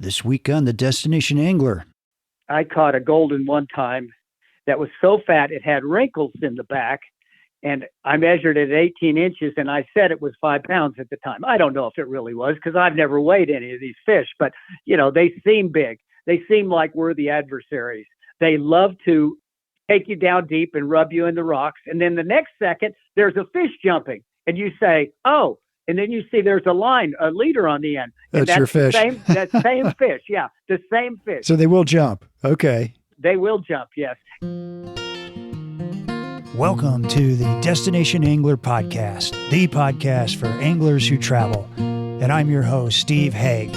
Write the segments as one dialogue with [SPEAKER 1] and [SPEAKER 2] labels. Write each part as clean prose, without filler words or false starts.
[SPEAKER 1] This week on The Destination Angler.
[SPEAKER 2] I caught a golden one time that was so fat it had wrinkles in the back, and I measured it at 18 inches, and I said it was 5 pounds at the time. I don't know if it really was because I've never weighed any of these fish, but, they seem big. They seem like worthy adversaries. They love to take you down deep and rub you in the rocks, and then the next second, there's a fish jumping, and you say, oh, and then you see there's a leader on the end. And
[SPEAKER 1] that's your fish.
[SPEAKER 2] That same fish. Yeah, the same fish.
[SPEAKER 1] So they will jump. Okay.
[SPEAKER 2] They will jump, yes.
[SPEAKER 1] Welcome to the Destination Angler Podcast, the podcast for anglers who travel. And I'm your host, Steve Haig.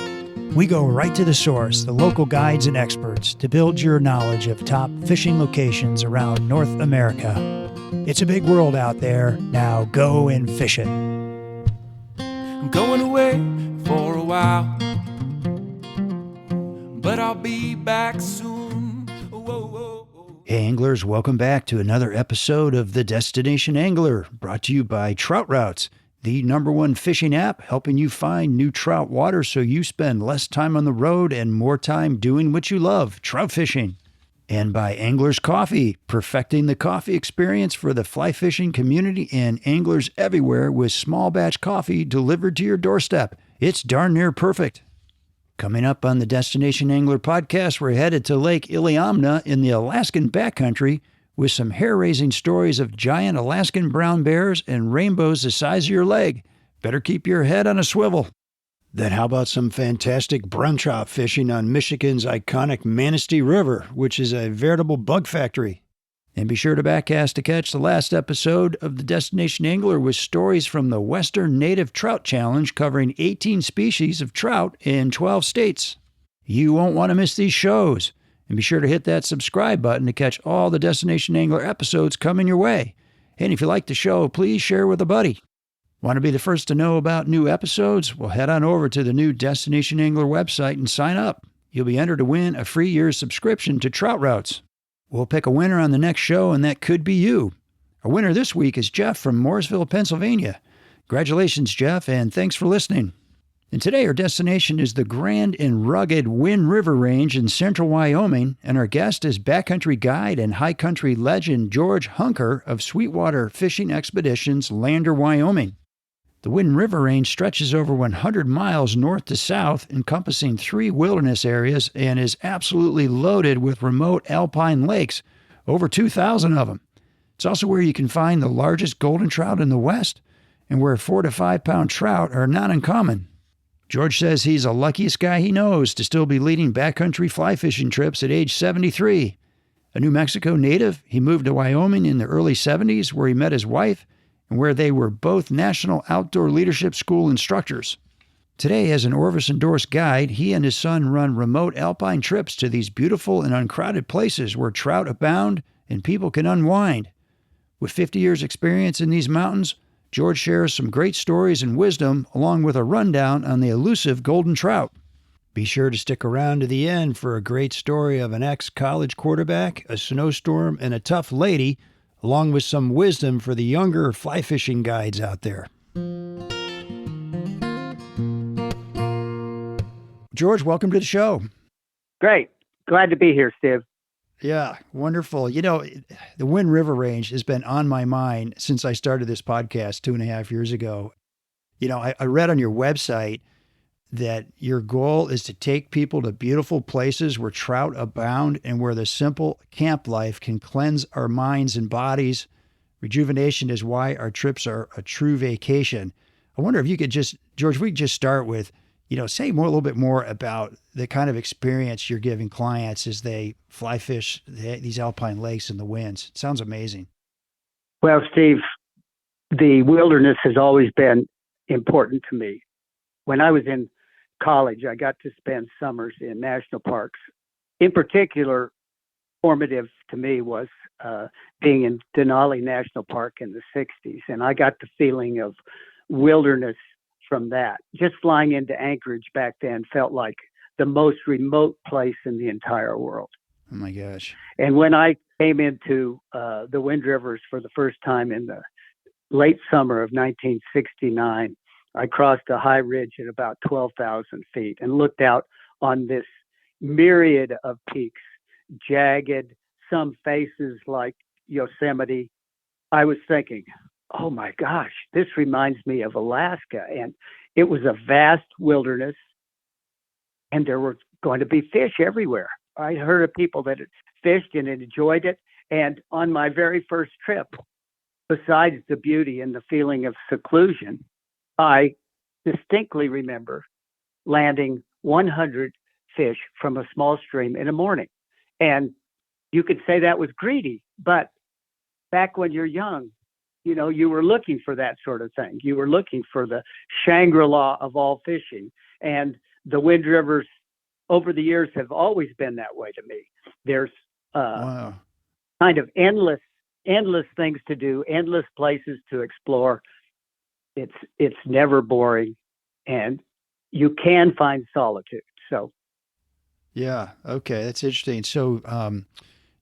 [SPEAKER 1] We go right to the source, the local guides and experts, to build your knowledge of top fishing locations around North America. It's a big world out there. Now go and fish it.
[SPEAKER 3] I'm going away for a while, but I'll be back soon. Whoa, whoa, whoa.
[SPEAKER 1] Hey anglers, welcome back to another episode of The Destination Angler, brought to you by Trout Routes, the #1 fishing app helping you find new trout water so you spend less time on the road and more time doing what you love, trout fishing. And by Anglers Coffee, perfecting the coffee experience for the fly fishing community and anglers everywhere with small batch coffee delivered to your doorstep. It's darn near perfect. Coming up on the Destination Angler Podcast, we're headed to Lake Iliamna in the Alaskan backcountry with some hair-raising stories of giant Alaskan brown bears and rainbows the size of your leg. Better keep your head on a swivel. Then how about some fantastic brown trout fishing on Michigan's iconic Manistee River, which is a veritable bug factory. And be sure to backcast to catch the last episode of the Destination Angler with stories from the Western Native Trout Challenge covering 18 species of trout in 12 states. You won't want to miss these shows. And be sure to hit that subscribe button to catch all the Destination Angler episodes coming your way. And if you like the show, please share with a buddy. Want to be the first to know about new episodes? Well, head on over to the new Destination Angler website and sign up. You'll be entered to win a free year's subscription to Trout Routes. We'll pick a winner on the next show, and that could be you. Our winner this week is Jeff from Mooresville, Pennsylvania. Congratulations, Jeff, and thanks for listening. And today our destination is the grand and rugged Wind River Range in central Wyoming, and our guest is backcountry guide and high country legend George Hunker of Sweetwater Fishing Expeditions, Lander, Wyoming. The Wind River Range stretches over 100 miles north to south, encompassing 3 wilderness areas, and is absolutely loaded with remote alpine lakes, over 2,000 of them. It's also where you can find the largest golden trout in the West, and where 4 to 5 pound trout are not uncommon. George says he's the luckiest guy he knows to still be leading backcountry fly fishing trips at age 73. A New Mexico native, he moved to Wyoming in the early 70s, where he met his wife, and where they were both National Outdoor Leadership School instructors. Today, as an Orvis-endorsed guide, he and his son run remote alpine trips to these beautiful and uncrowded places where trout abound and people can unwind. With 50 years' experience in these mountains, George shares some great stories and wisdom, along with a rundown on the elusive golden trout. Be sure to stick around to the end for a great story of an ex-college quarterback, a snowstorm, and a tough lady, along with some wisdom for the younger fly fishing guides out there. George, welcome to the show.
[SPEAKER 2] Great. Glad to be here, Steve.
[SPEAKER 1] Yeah, wonderful. The Wind River Range has been on my mind since I started this podcast 2.5 years ago. I read on your website that your goal is to take people to beautiful places where trout abound and where the simple camp life can cleanse our minds and bodies. Rejuvenation is why our trips are a true vacation. I wonder if you could George, we could just start with, say a little bit more about the kind of experience you're giving clients as they fly fish these alpine lakes in the winds. It sounds amazing.
[SPEAKER 2] Well, Steve, the wilderness has always been important to me. When I was in college, I got to spend summers in national parks. In particular, formative to me was being in Denali National Park in the 60s. And I got the feeling of wilderness from that. Just flying into Anchorage back then felt like the most remote place in the entire world.
[SPEAKER 1] Oh my gosh.
[SPEAKER 2] And when I came into the Wind Rivers for the first time in the late summer of 1969, I crossed a high ridge at about 12,000 feet and looked out on this myriad of peaks, jagged, some faces like Yosemite, I was thinking, oh my gosh, this reminds me of Alaska. And it was a vast wilderness, and there were going to be fish everywhere. I heard of people that had fished and enjoyed it. And on my very first trip, besides the beauty and the feeling of seclusion, I distinctly remember landing 100 fish from a small stream in a morning. And you could say that was greedy, but back when you're young, you were looking for that sort of thing. You were looking for the Shangri-La of all fishing. And the Wind Rivers over the years have always been that way to me. There's
[SPEAKER 1] Wow.
[SPEAKER 2] kind of endless things to do, endless places to explore. It's never boring, and you can find solitude. So
[SPEAKER 1] Yeah. Okay. That's interesting. So,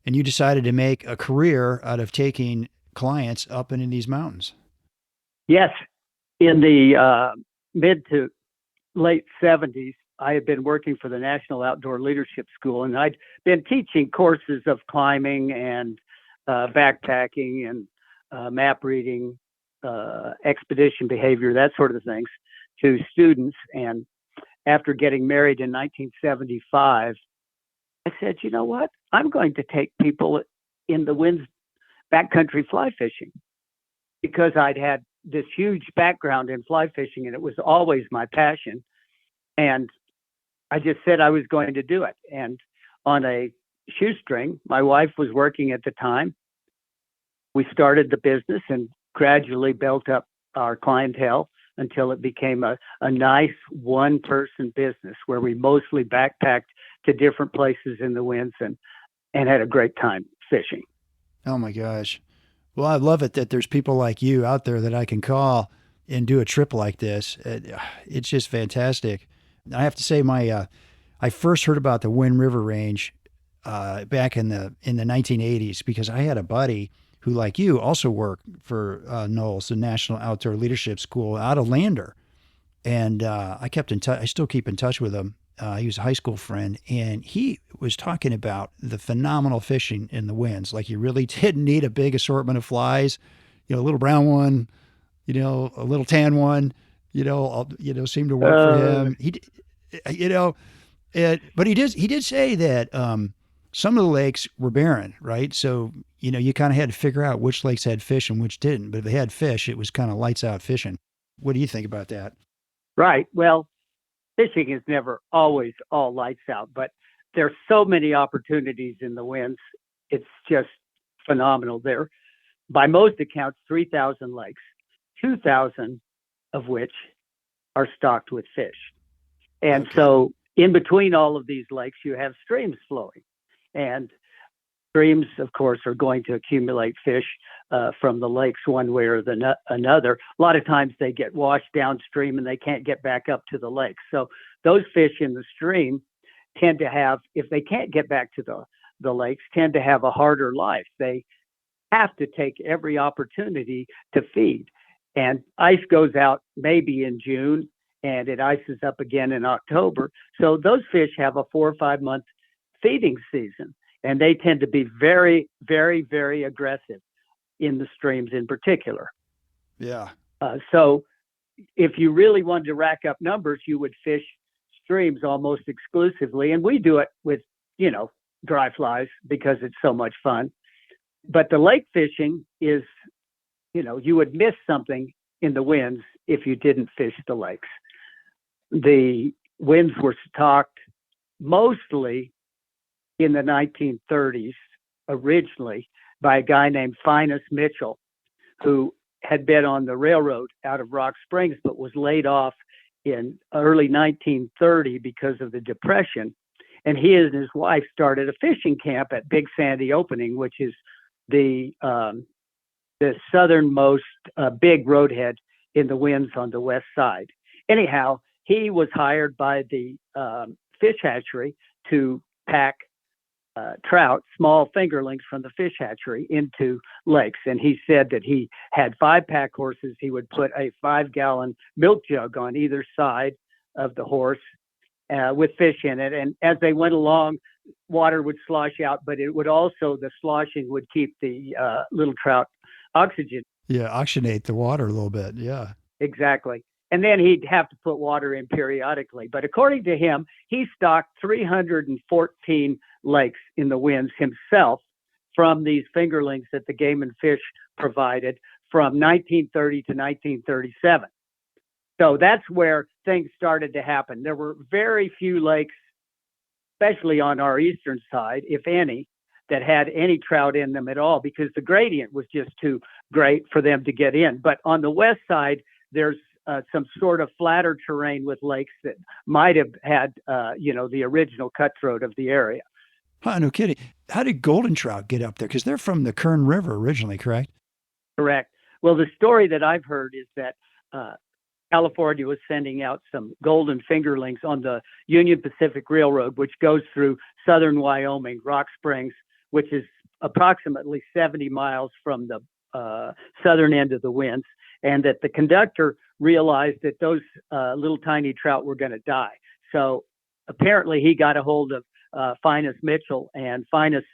[SPEAKER 1] and you decided to make a career out of taking clients up into these mountains.
[SPEAKER 2] yes, in the mid to late 70s, I had been working for the National Outdoor Leadership School, and I'd been teaching courses of climbing and backpacking and map reading, expedition behavior, that sort of things to students. And after getting married in 1975, I said, you know what? I'm going to take people in the winds backcountry fly fishing, because I'd had this huge background in fly fishing and it was always my passion. And I just said I was going to do it. And on a shoestring, my wife was working at the time. We started the business and gradually built up our clientele until it became a nice one-person business where we mostly backpacked to different places in the winds and had a great time fishing.
[SPEAKER 1] Oh my gosh. Well, I love it that there's people like you out there that I can call and do a trip like this. It's just fantastic. I have to say, I first heard about the Wind River Range back in the 1980s because I had a buddy who, like you, also worked for NOLS, the National Outdoor Leadership School, out of Lander, and I kept in touch. I still keep in touch with him. He was a high school friend, and he was talking about the phenomenal fishing in the winds. Like, you really didn't need a big assortment of flies, a little brown one, a little tan one, seemed to work for him. But he did say that some of the lakes were barren, right? So, you kind of had to figure out which lakes had fish and which didn't. But if they had fish, it was kind of lights out fishing. What do you think about that?
[SPEAKER 2] Right. Well, fishing is never always all lights out, but there's so many opportunities in the winds. It's just phenomenal. There, by most accounts, 3,000 lakes, 2,000 of which are stocked with fish. And so in between all of these lakes, you have streams flowing. And streams, of course, are going to accumulate fish from the lakes one way or another. A lot of times they get washed downstream and they can't get back up to the lake. So those fish in the stream tend to have, if they can't get back to the lakes, tend to have a harder life. They have to take every opportunity to feed. And ice goes out maybe in June and it ices up again in October. So those fish have a 4 or 5 month feeding season. And they tend to be very, very, very aggressive in the streams in particular.
[SPEAKER 1] Yeah.
[SPEAKER 2] So if you really wanted to rack up numbers, you would fish streams almost exclusively. And we do it with, dry flies because it's so much fun. But the lake fishing is, you would miss something in the winds if you didn't fish the lakes. The winds were stocked mostly in the 1930s, originally by a guy named Finis Mitchell, who had been on the railroad out of Rock Springs, but was laid off in early 1930 because of the Depression. And he and his wife started a fishing camp at Big Sandy Opening, which is the southernmost big roadhead in the winds on the west side. Anyhow, he was hired by the fish hatchery to pack trout, small fingerlings from the fish hatchery, into lakes. And he said that he had 5 pack horses. He would put a 5-gallon milk jug on either side of the horse with fish in it. And as they went along, water would slosh out, but it would also, the sloshing would keep the little trout oxygen.
[SPEAKER 1] Yeah, oxygenate the water a little bit. Yeah.
[SPEAKER 2] Exactly. And then he'd have to put water in periodically. But according to him, he stocked 314 lakes in the winds himself from these fingerlings that the Game and Fish provided from 1930 to 1937. So that's where things started to happen. There were very few lakes, especially on our eastern side, if any, that had any trout in them at all, because the gradient was just too great for them to get in. But on the west side, there's some sort of flatter terrain with lakes that might have had, the original cutthroat of the area.
[SPEAKER 1] Huh, no kidding. How did golden trout get up there? Because they're from the Kern River originally, correct?
[SPEAKER 2] Correct. Well, the story that I've heard is that California was sending out some golden fingerlings on the Union Pacific Railroad, which goes through southern Wyoming, Rock Springs, which is approximately 70 miles from the southern end of the winds, and that the conductor realized that those little tiny trout were going to die. So apparently he got a hold of Finus Mitchell, and Finus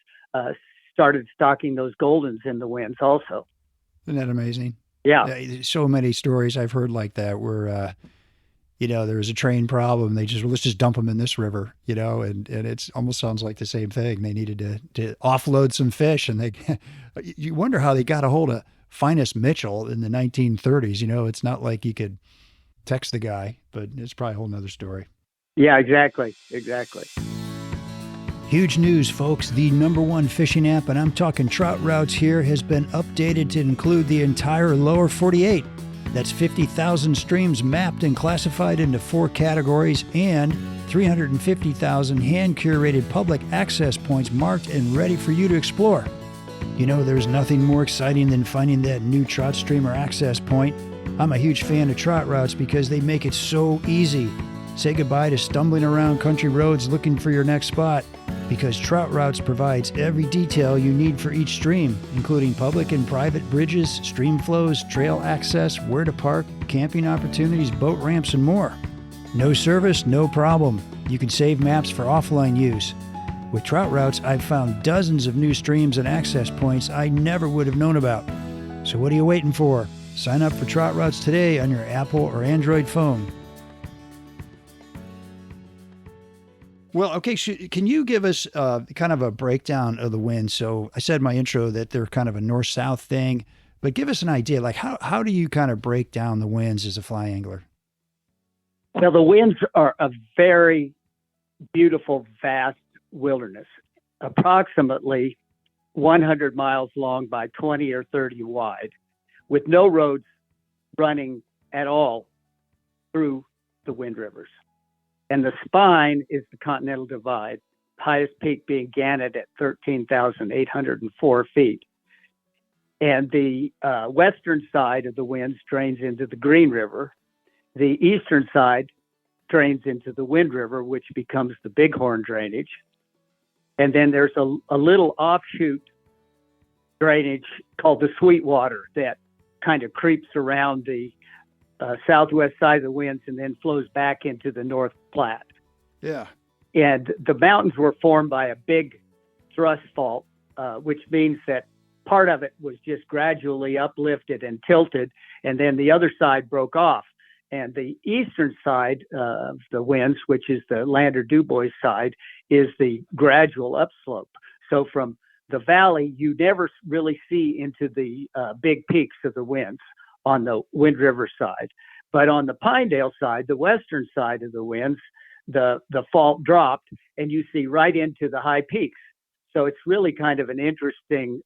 [SPEAKER 2] started stocking those goldens in the winds also.
[SPEAKER 1] Isn't that amazing?
[SPEAKER 2] Yeah.
[SPEAKER 1] So many stories I've heard like that where, there was a train problem. They just, let's just dump them in this river, and it almost sounds like the same thing. They needed to offload some fish, and you wonder how they got a hold of Finus Mitchell in the 1930s. It's not like you could text the guy, but it's probably a whole nother story.
[SPEAKER 2] Yeah, exactly. Exactly.
[SPEAKER 1] Huge news, folks. The #1 fishing app, and I'm talking Trout Routes here, has been updated to include the entire lower 48. That's 50,000 streams mapped and classified into 4 categories, and 350,000 hand-curated public access points marked and ready for you to explore. There's nothing more exciting than finding that new trout stream or access point. I'm a huge fan of Trout Routes because they make it so easy. Say goodbye to stumbling around country roads looking for your next spot, because Trout Routes provides every detail you need for each stream, including public and private bridges, stream flows, trail access, where to park, camping opportunities, boat ramps, and more. No service, no problem. You can save maps for offline use. With Trout Routes, I've found dozens of new streams and access points I never would have known about. So what are you waiting for? Sign up for Trout Routes today on your Apple or Android phone. Well, okay, can you give us kind of a breakdown of the winds? So I said in my intro that they're kind of a north-south thing, but give us an idea, like how do you kind of break down the winds as a fly angler?
[SPEAKER 2] Well, the winds are a very beautiful, vast wilderness, approximately 100 miles long by 20 or 30 wide, with no roads running at all through the wind rivers. And the spine is the Continental Divide, highest peak being Gannett at 13,804 feet. And the western side of the winds drains into the Green River. The eastern side drains into the Wind River, which becomes the Bighorn drainage. And then there's a little offshoot drainage called the Sweetwater that kind of creeps around the southwest side of the winds and then flows back into the North Platte.
[SPEAKER 1] Yeah.
[SPEAKER 2] And the mountains were formed by a big thrust fault, which means that part of it was just gradually uplifted and tilted, and then the other side broke off. And the eastern side of the winds, which is the Lander-Dubois side, is the gradual upslope. So from the valley, you never really see into the big peaks of the winds on the Wind River side. But on the Pinedale side, the western side of the winds, the fault dropped and you see right into the high peaks. So it's really kind of an interesting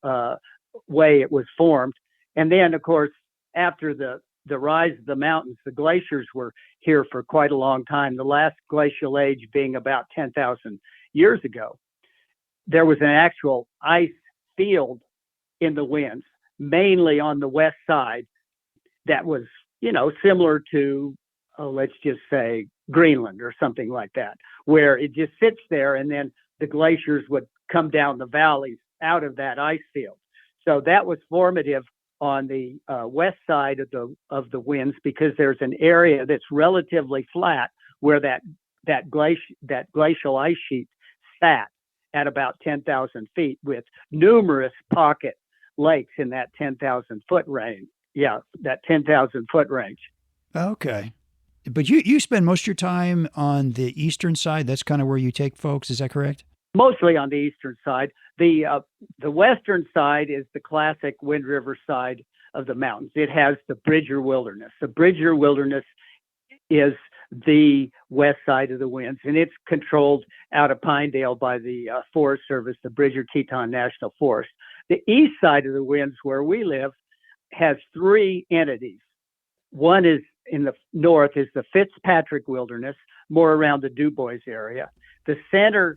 [SPEAKER 2] way it was formed. And then, of course, after the rise of the mountains, the glaciers were here for quite a long time, the last glacial age being about 10,000 years ago. There was an actual ice field in the winds, mainly on the west side, that was, similar to, let's just say, Greenland or something like that, where it just sits there and then the glaciers would come down the valleys out of that ice field. So that was formative on the west side of the winds, because there's an area that's relatively flat where that that glacial ice sheet sat at about 10,000 feet with numerous pocket lakes in that 10,000 foot range. Yeah, that 10,000 foot range.
[SPEAKER 1] Okay. But you spend most of your time on the eastern side. That's kind of where you take folks. Is that correct?
[SPEAKER 2] Mostly on the eastern side. The western side is the classic Wind River side of the mountains. It has the Bridger Wilderness. The Bridger Wilderness is the west side of the winds, and it's controlled out of Pinedale by the Forest Service, the Bridger-Teton National Forest. The east side of the winds, where we live, has three entities. One is in the north is the Fitzpatrick Wilderness, more around the DuBois area. The center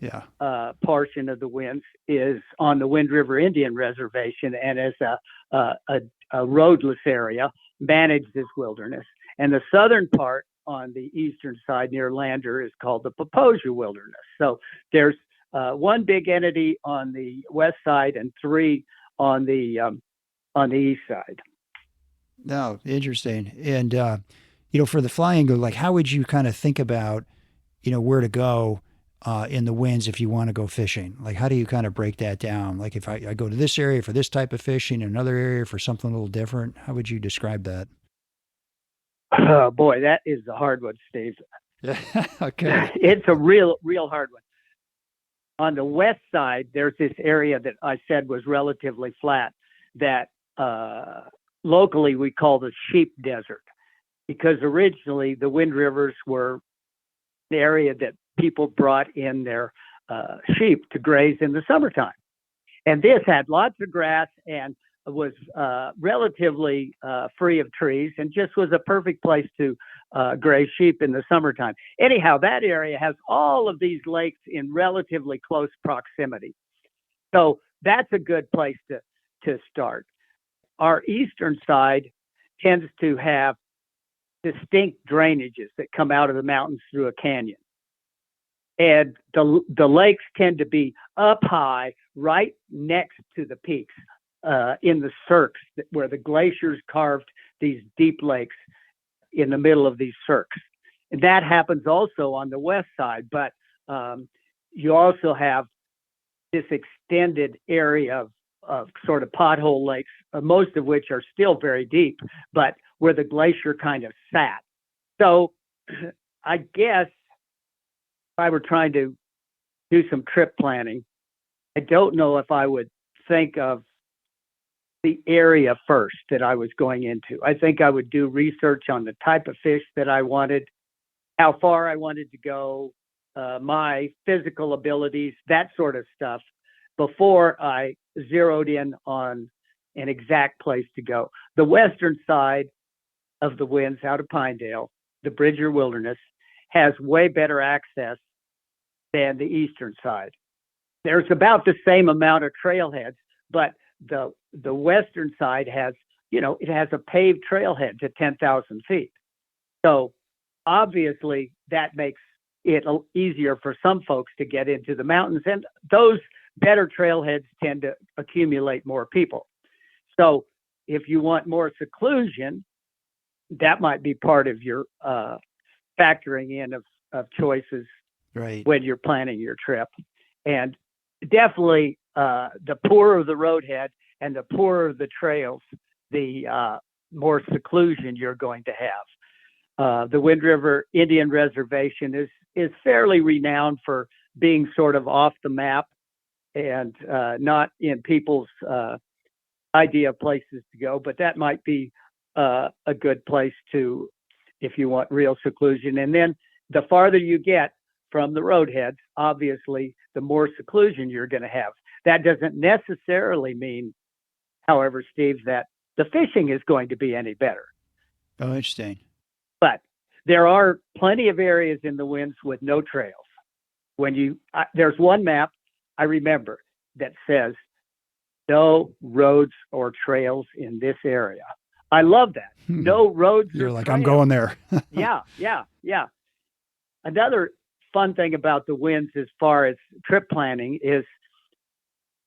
[SPEAKER 2] portion of the winds is on the Wind River Indian Reservation and is a roadless area, managed as wilderness. And the southern part on the eastern side near Lander is called the Paposia Wilderness. So there's one big entity on the west side and three on the east side.
[SPEAKER 1] No, interesting. And for the fly angler, like how would you kind of think about, where to go in the winds if you want to go fishing? Like how do you kind of break that down? Like if I go to this area for this type of fishing, another area for something a little different, how would you describe that?
[SPEAKER 2] Oh boy, that is a hard one, Steve.
[SPEAKER 1] Okay.
[SPEAKER 2] It's a real hard one. On the west side, there's this area that I said was relatively flat that locally we call the sheep desert, because originally the Wind Rivers were the area that people brought in their sheep to graze in the summertime. And this had lots of grass and was relatively free of trees and just was a perfect place to graze sheep in the summertime. Anyhow, that area has all of these lakes in relatively close proximity. So that's a good place to start. Our eastern side tends to have distinct drainages that come out of the mountains through a canyon. And the lakes tend to be up high, right next to the peaks, in the cirques where the glaciers carved these deep lakes in the middle of these cirques. And that happens also on the west side, but you also have this extended area of sort of pothole lakes, most of which are still very deep, but where the glacier kind of sat. So I guess if I were trying to do some trip planning, I don't know if I would think of the area first that I was going into. I think I would do research on the type of fish that I wanted, how far I wanted to go, my physical abilities, that sort of stuff, before I zeroed in on an exact place to go. The western side of the winds out of Pinedale, the Bridger Wilderness, has way better access than the eastern side. There's about the same amount of trailheads, but the western side has, it has a paved trailhead to 10,000 feet. So obviously that makes it easier for some folks to get into the mountains, and those better trailheads tend to accumulate more people. So if you want more seclusion, that might be part of your factoring in of choices
[SPEAKER 1] right
[SPEAKER 2] when you're planning your trip. And definitely the poorer the roadhead and the poorer the trails, the more seclusion you're going to have. The Wind River Indian Reservation is fairly renowned for being sort of off the map and not in people's idea of places to go, but that might be a good place to, if you want real seclusion. And then the farther you get from the roadheads, obviously, the more seclusion you're going to have. That doesn't necessarily mean, however, Steve, that the fishing is going to be any better.
[SPEAKER 1] Oh, interesting.
[SPEAKER 2] But there are plenty of areas in the winds with no trails. There's one map I remember that says no roads or trails in this area. I love that. No roads
[SPEAKER 1] You're
[SPEAKER 2] or
[SPEAKER 1] like,
[SPEAKER 2] trails.
[SPEAKER 1] I'm going there.
[SPEAKER 2] Yeah. Another fun thing about the winds as far as trip planning is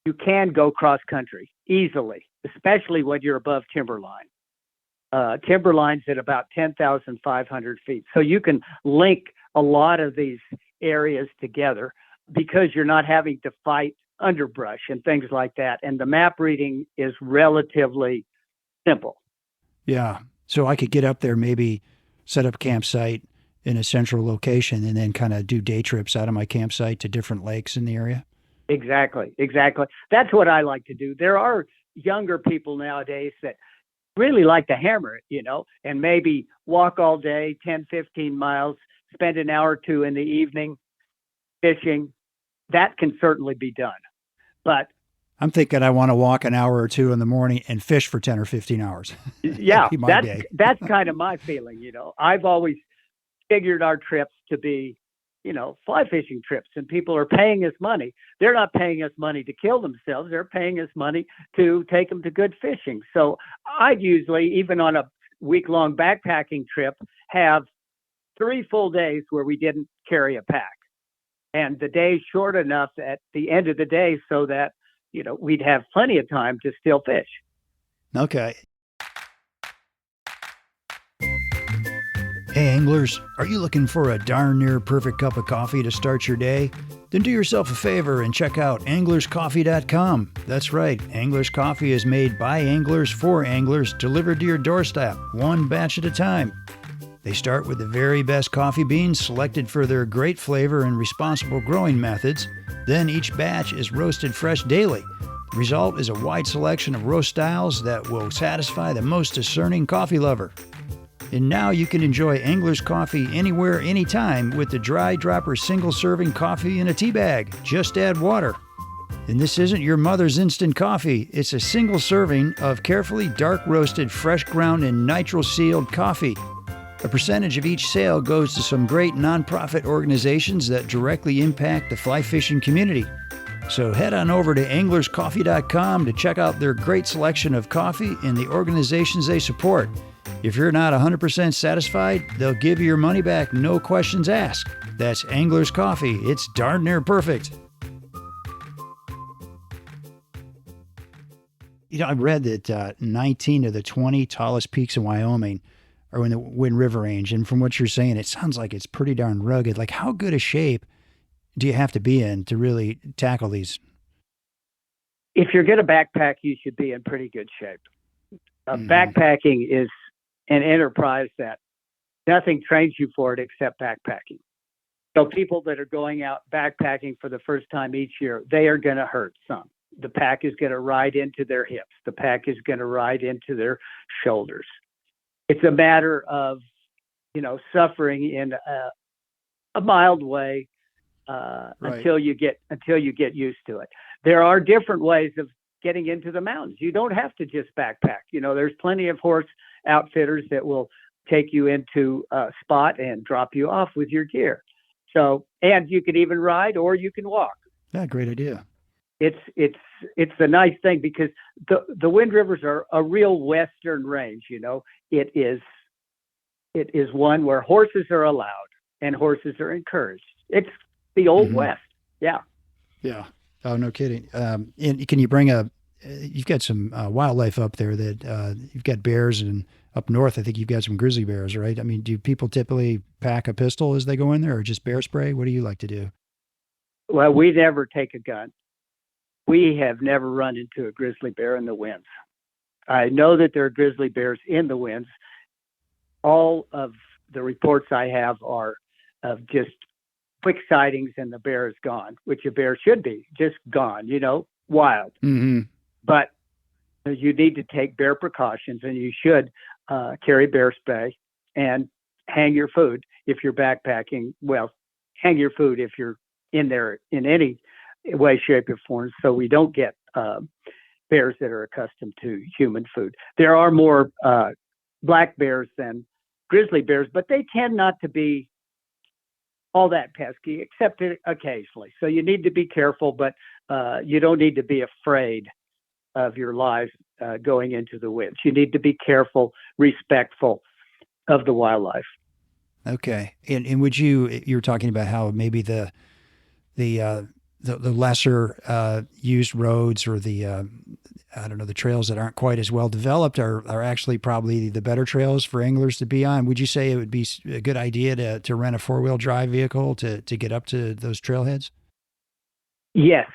[SPEAKER 2] you can go cross country easily, especially when you're above timberline. Timberline's at about 10,500 feet. So you can link a lot of these areas together because you're not having to fight underbrush and things like that. And the map reading is relatively simple.
[SPEAKER 1] Yeah. So I could get up there, maybe set up a campsite in a central location and then kind of do day trips out of my campsite to different lakes in the area.
[SPEAKER 2] Exactly. That's what I like to do. There are younger people nowadays that really like to hammer it, and maybe walk all day, 10, 15 miles, spend an hour or two in the evening fishing. That can certainly be done. But
[SPEAKER 1] I'm thinking I want to walk an hour or two in the morning and fish for 10 or 15 hours.
[SPEAKER 2] yeah,
[SPEAKER 1] day.
[SPEAKER 2] That's kind of my feeling. I've always figured our trips to be, fly fishing trips, and people are paying us money. They're not paying us money to kill themselves. They're paying us money to take them to good fishing. So I'd usually, even on a week-long backpacking trip, have 3 full days where we didn't carry a pack. And the day's short enough at the end of the day so that, we'd have plenty of time to still fish.
[SPEAKER 1] Okay. Hey anglers, are you looking for a darn near perfect cup of coffee to start your day? Then do yourself a favor and check out anglerscoffee.com. That's right, Anglers Coffee is made by anglers for anglers, delivered to your doorstep, one batch at a time. They start with the very best coffee beans selected for their great flavor and responsible growing methods. Then each batch is roasted fresh daily. The result is a wide selection of roast styles that will satisfy the most discerning coffee lover. And now you can enjoy Angler's Coffee anywhere, anytime with the Dry Dropper single-serving coffee in a tea bag. Just add water. And this isn't your mother's instant coffee. It's a single serving of carefully dark-roasted, fresh ground and nitro-sealed coffee. A percentage of each sale goes to some great nonprofit organizations that directly impact the fly fishing community. So head on over to anglerscoffee.com to check out their great selection of coffee and the organizations they support. If you're not 100% satisfied, they'll give you your money back, no questions asked. That's Angler's Coffee. It's darn near perfect. I read that 19 of the 20 tallest peaks in Wyoming are in the Wind River Range. And from what you're saying, it sounds like it's pretty darn rugged. Like, how good a shape do you have to be in to really tackle these?
[SPEAKER 2] If you're going to backpack, you should be in pretty good shape. Backpacking is an enterprise that nothing trains you for it except backpacking. So people that are going out backpacking for the first time each year, they are going to hurt some. The pack is going to ride into their hips. The pack is going to ride into their shoulders. It's a matter of, suffering in a mild way
[SPEAKER 1] Right.
[SPEAKER 2] until you get used to it. There are different ways of getting into the mountains. You don't have to just backpack. There's plenty of horse outfitters that will take you into a spot and drop you off with your gear. So, and you can even ride or you can walk.
[SPEAKER 1] Yeah, great idea.
[SPEAKER 2] It's the nice thing because the Wind Rivers are a real western range. It is one where horses are allowed and horses are encouraged. It's the old West. Yeah.
[SPEAKER 1] Yeah. Oh, no kidding. And can you bring you've got some wildlife up there that you've got bears, and up north, I think you've got some grizzly bears, right? I mean, do people typically pack a pistol as they go in there or just bear spray? What do you like to do?
[SPEAKER 2] Well, we never take a gun. We have never run into a grizzly bear in the winds. I know that there are grizzly bears in the winds. All of the reports I have are of just quick sightings and the bear is gone, which a bear should be, just gone, wild.
[SPEAKER 1] Mm-hmm.
[SPEAKER 2] But you need to take bear precautions, and you should carry bear spray and hang your food if you're backpacking. Well, hang your food if you're in there in any way, shape, or form, so we don't get bears that are accustomed to human food. There are more black bears than grizzly bears, but they tend not to be all that pesky, except occasionally. So you need to be careful, but you don't need to be afraid of your life going into the winds. You need to be careful, respectful of the wildlife.
[SPEAKER 1] Okay. And would you were talking about how maybe the the lesser used roads or the I don't know, the trails that aren't quite as well developed are actually probably the better trails for anglers to be on. Would you say it would be a good idea to rent a 4-wheel drive vehicle to get up to those trailheads?
[SPEAKER 2] Yes,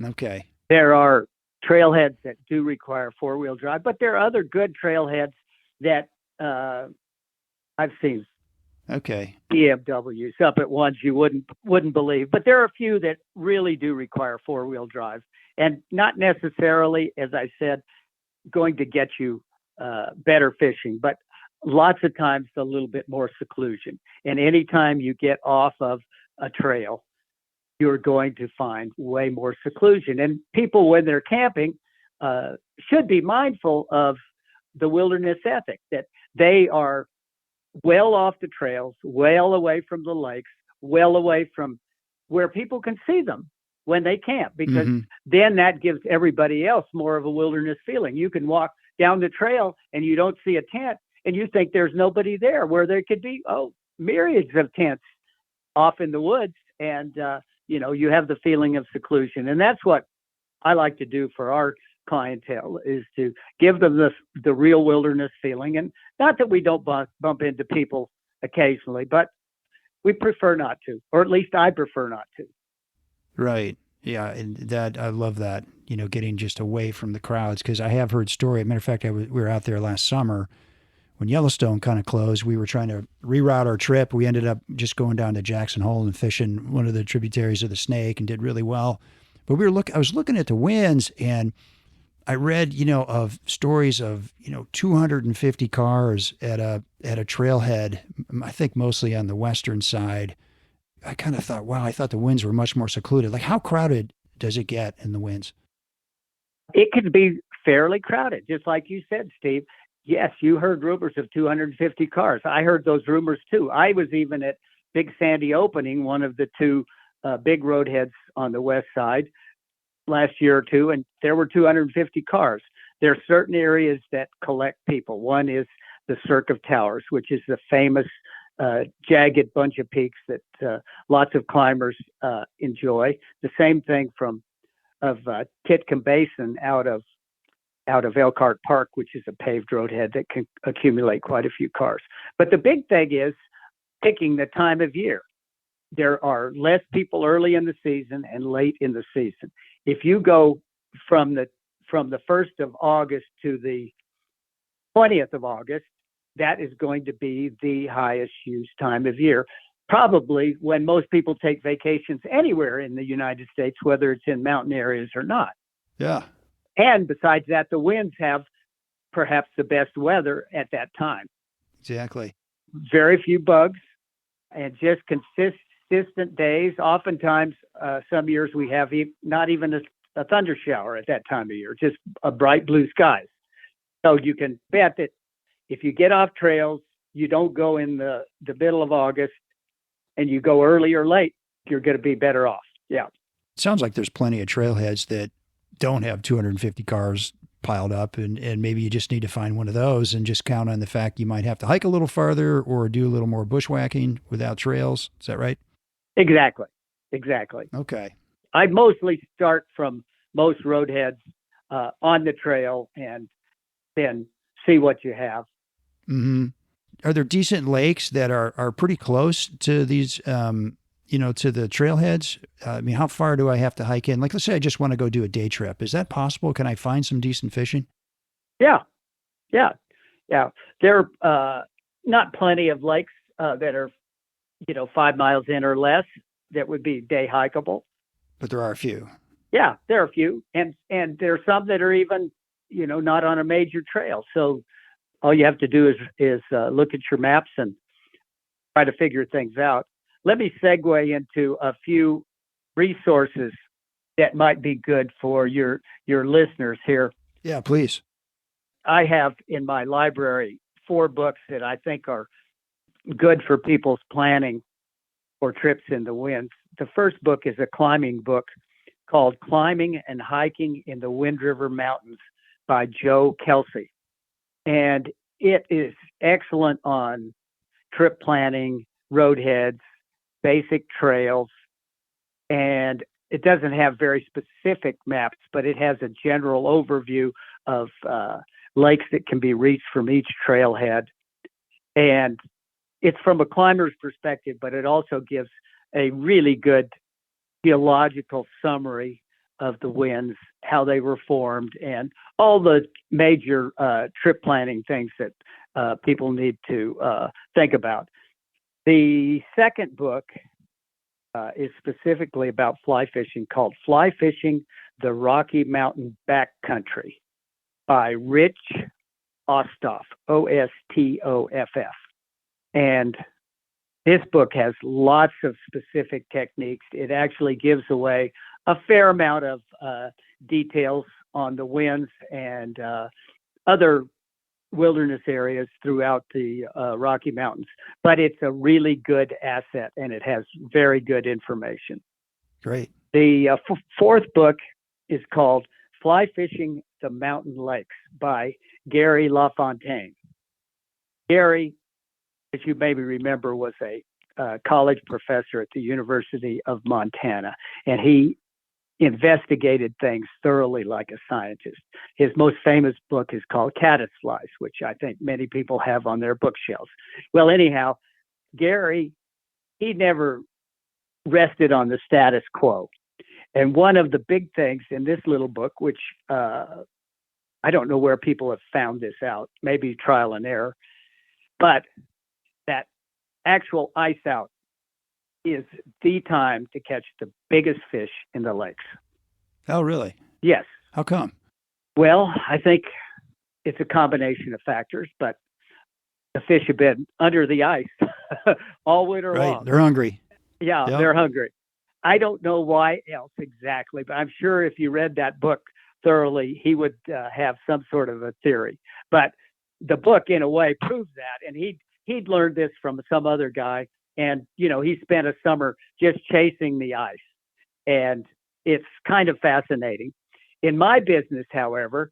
[SPEAKER 1] Okay.
[SPEAKER 2] there are trailheads that do require 4-wheel drive, but there are other good trailheads that I've seen
[SPEAKER 1] Okay.
[SPEAKER 2] BMWs up at ones you wouldn't believe. But there are a few that really do require 4-wheel drive, and not necessarily, as I said, going to get you better fishing, but lots of times a little bit more seclusion. And anytime you get off of a trail, you're going to find way more seclusion. And people, when they're camping, should be mindful of the wilderness ethic, that they are well off the trails, well away from the lakes, well away from where people can see them when they camp, because then that gives everybody else more of a wilderness feeling. You can walk down the trail and you don't see a tent and you think there's nobody there, where there could be, myriads of tents off in the woods. And, you have the feeling of seclusion. And that's what I like to do for our clientele, is to give them the real wilderness feeling. And not that we don't bump into people occasionally, but we prefer not to, or at least I prefer not to.
[SPEAKER 1] Right. Yeah. And that, I love that, getting just away from the crowds. Cause I have heard story. Matter of fact, we were out there last summer when Yellowstone kind of closed. We were trying to reroute our trip. We ended up just going down to Jackson Hole and fishing one of the tributaries of the Snake and did really well. But I was looking at the winds, and I read, of stories of, 250 cars at a trailhead, I think mostly on the western side. I kind of thought, wow, I thought the winds were much more secluded. Like, how crowded does it get in the winds?
[SPEAKER 2] It could be fairly crowded, just like you said, Steve. Yes, you heard rumors of 250 cars. I heard those rumors too. I was even at Big Sandy Opening, one of the two big roadheads on the west side, last year or two, and there were 250 cars. There are certain areas that collect people. One is the Cirque of Towers, which is the famous jagged bunch of peaks that lots of climbers enjoy. The same thing of Titcomb Basin out of Elkhart Park, which is a paved roadhead that can accumulate quite a few cars. But the big thing is picking the time of year. There are less people early in the season and late in the season. If you go from the 1st of August to the 20th of August, that is going to be the highest use time of year, probably when most people take vacations anywhere in the United States, whether it's in mountain areas or not.
[SPEAKER 1] Yeah.
[SPEAKER 2] And besides that, the winds have perhaps the best weather at that time.
[SPEAKER 1] Exactly.
[SPEAKER 2] Very few bugs and just consistent days. Oftentimes, some years we have not even a thunder shower at that time of year, just a bright blue skies. So you can bet that if you get off trails, you don't go in the middle of August and you go early or late, you're going to be better off. Yeah.
[SPEAKER 1] It sounds like there's plenty of trailheads that don't have 250 cars piled up, and maybe you just need to find one of those and just count on the fact you might have to hike a little farther or do a little more bushwhacking without trails. Is that right?
[SPEAKER 2] Exactly.
[SPEAKER 1] Okay.
[SPEAKER 2] I mostly start from most roadheads on the trail and then see what you have.
[SPEAKER 1] Mm-hmm. Are there decent lakes that are pretty close to these, to the trailheads? I mean, how far do I have to hike in? Like, let's say I just want to go do a day trip. Is that possible? Can I find some decent fishing?
[SPEAKER 2] Yeah. There are not plenty of lakes that are, 5 miles in or less that would be day hikeable.
[SPEAKER 1] But there are a few.
[SPEAKER 2] Yeah, there are a few. And there are some that are even, not on a major trail. So all you have to do is look at your maps and try to figure things out. Let me segue into a few resources that might be good for your listeners here.
[SPEAKER 1] Yeah, please.
[SPEAKER 2] I have in my library 4 books that I think are good for people's planning for trips in the winds. The first book is a climbing book called Climbing and Hiking in the Wind River Mountains by Joe Kelsey. And it is excellent on trip planning, roadheads, basic trails, and it doesn't have very specific maps, but it has a general overview of lakes that can be reached from each trailhead. And it's from a climber's perspective, but it also gives a really good geological summary of the winds, how they were formed, and all the major trip planning things that people need to think about. The second book is specifically about fly fishing, called Fly Fishing the Rocky Mountain Backcountry by Rich Ostoff, Ostoff. And this book has lots of specific techniques. It actually gives away a fair amount of details on the winds and other wilderness areas throughout the Rocky Mountains. But it's a really good asset, and it has very good information.
[SPEAKER 1] Great.
[SPEAKER 2] The fourth book is called Fly Fishing the Mountain Lakes by Gary LaFontaine. Gary, as you maybe remember, was a college professor at the University of Montana, and he investigated things thoroughly like a scientist. His most famous book is called Caddisflies, which I think many people have on their bookshelves. Well, anyhow, Gary, he never rested on the status quo. And one of the big things in this little book, which I don't know where people have found this out, maybe trial and error, but that actual ice out is the time to catch the biggest fish in the lakes.
[SPEAKER 1] Oh, really?
[SPEAKER 2] Yes.
[SPEAKER 1] How come?
[SPEAKER 2] Well, I think it's a combination of factors, but the fish have been under the ice all winter long.
[SPEAKER 1] Right. They're hungry.
[SPEAKER 2] Yeah,
[SPEAKER 1] Yep.
[SPEAKER 2] They're hungry. I don't know why else exactly, but I'm sure if you read that book thoroughly, he would have some sort of a theory. But the book, in a way, proves that. And he'd learned this from some other guy. And, he spent a summer just chasing the ice. And it's kind of fascinating. In my business, however,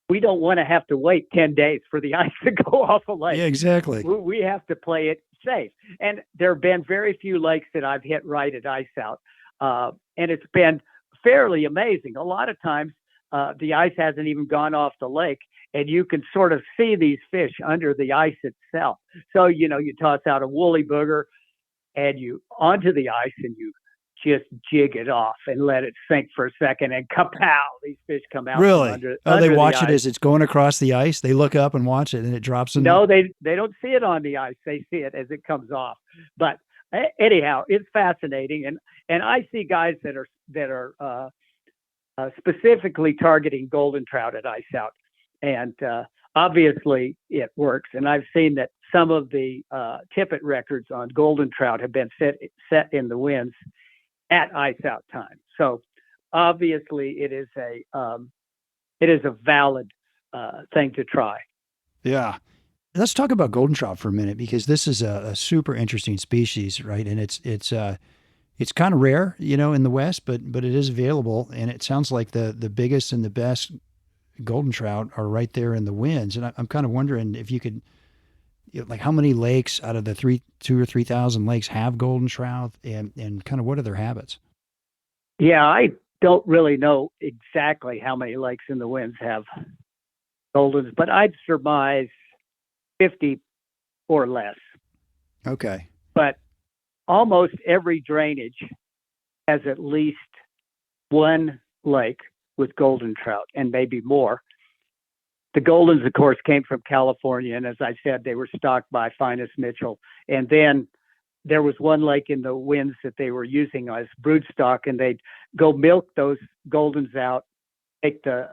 [SPEAKER 2] we don't want to have to wait 10 days for the ice to go off a lake.
[SPEAKER 1] Yeah, exactly.
[SPEAKER 2] We have to play it safe. And there have been very few lakes that I've hit right at ice out. And it's been fairly amazing. A lot of times the ice hasn't even gone off the lake, and you can sort of see these fish under the ice itself. So, you toss out a woolly booger and you onto the ice and you just jig it off and let it sink for a second, and kapow, these fish come out.
[SPEAKER 1] Really?
[SPEAKER 2] Under
[SPEAKER 1] They watch
[SPEAKER 2] the
[SPEAKER 1] it
[SPEAKER 2] ice.
[SPEAKER 1] as it's going across the ice? They look up and watch it, and it drops in?
[SPEAKER 2] No, they don't see it on the ice. They see it as it comes off. But anyhow, it's fascinating, and I see guys that are specifically targeting golden trout at ice out, and obviously it works. And I've seen that some of the tippet records on golden trout have been set in the winds at ice out time. So obviously it is a valid thing to try.
[SPEAKER 1] Yeah. Let's talk about golden trout for a minute, because this is a super interesting species, right? And it's kind of rare, in the West, but it is available. And it sounds like the biggest and the best golden trout are right there in the winds. And I'm kind of wondering if you could, like, how many lakes out of the 2,000 or 3,000 lakes have golden trout, and kind of what are their habits?
[SPEAKER 2] Yeah, I don't really know exactly how many lakes in the winds have goldens, but I'd surmise 50 or less.
[SPEAKER 1] Okay.
[SPEAKER 2] But almost every drainage has at least one lake with golden trout, and maybe more. The Goldens, of course, came from California, and as I said, they were stocked by Finus Mitchell. And then there was one lake in the winds that they were using as brood stock, and they'd go milk those Goldens out, take the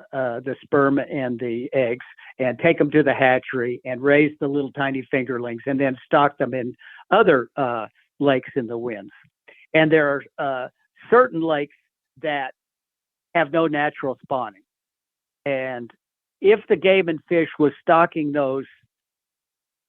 [SPEAKER 2] sperm and the eggs, and take them to the hatchery and raise the little tiny fingerlings, and then stock them in other lakes in the winds. And there are certain lakes that have no natural spawning. And if the game and fish was stocking those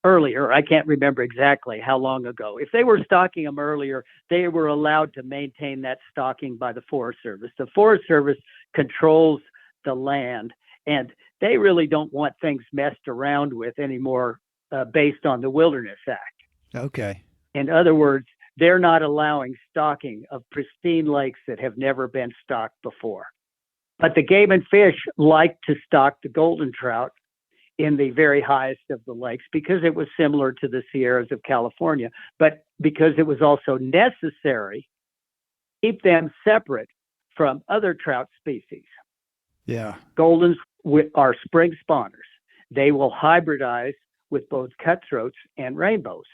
[SPEAKER 2] earlier, I can't remember exactly how long ago, if they were stocking them earlier, they were allowed to maintain that stocking by the Forest Service. The Forest Service controls the land, and they really don't want things messed around with anymore based on the Wilderness Act.
[SPEAKER 1] Okay.
[SPEAKER 2] In other words, they're not allowing stocking of pristine lakes that have never been stocked before. But the game and fish like to stock the golden trout in the very highest of the lakes because it was similar to the Sierras of California, but because it was also necessary to keep them separate from other trout species.
[SPEAKER 1] Yeah.
[SPEAKER 2] Goldens are spring spawners. They will hybridize with both cutthroats and rainbows.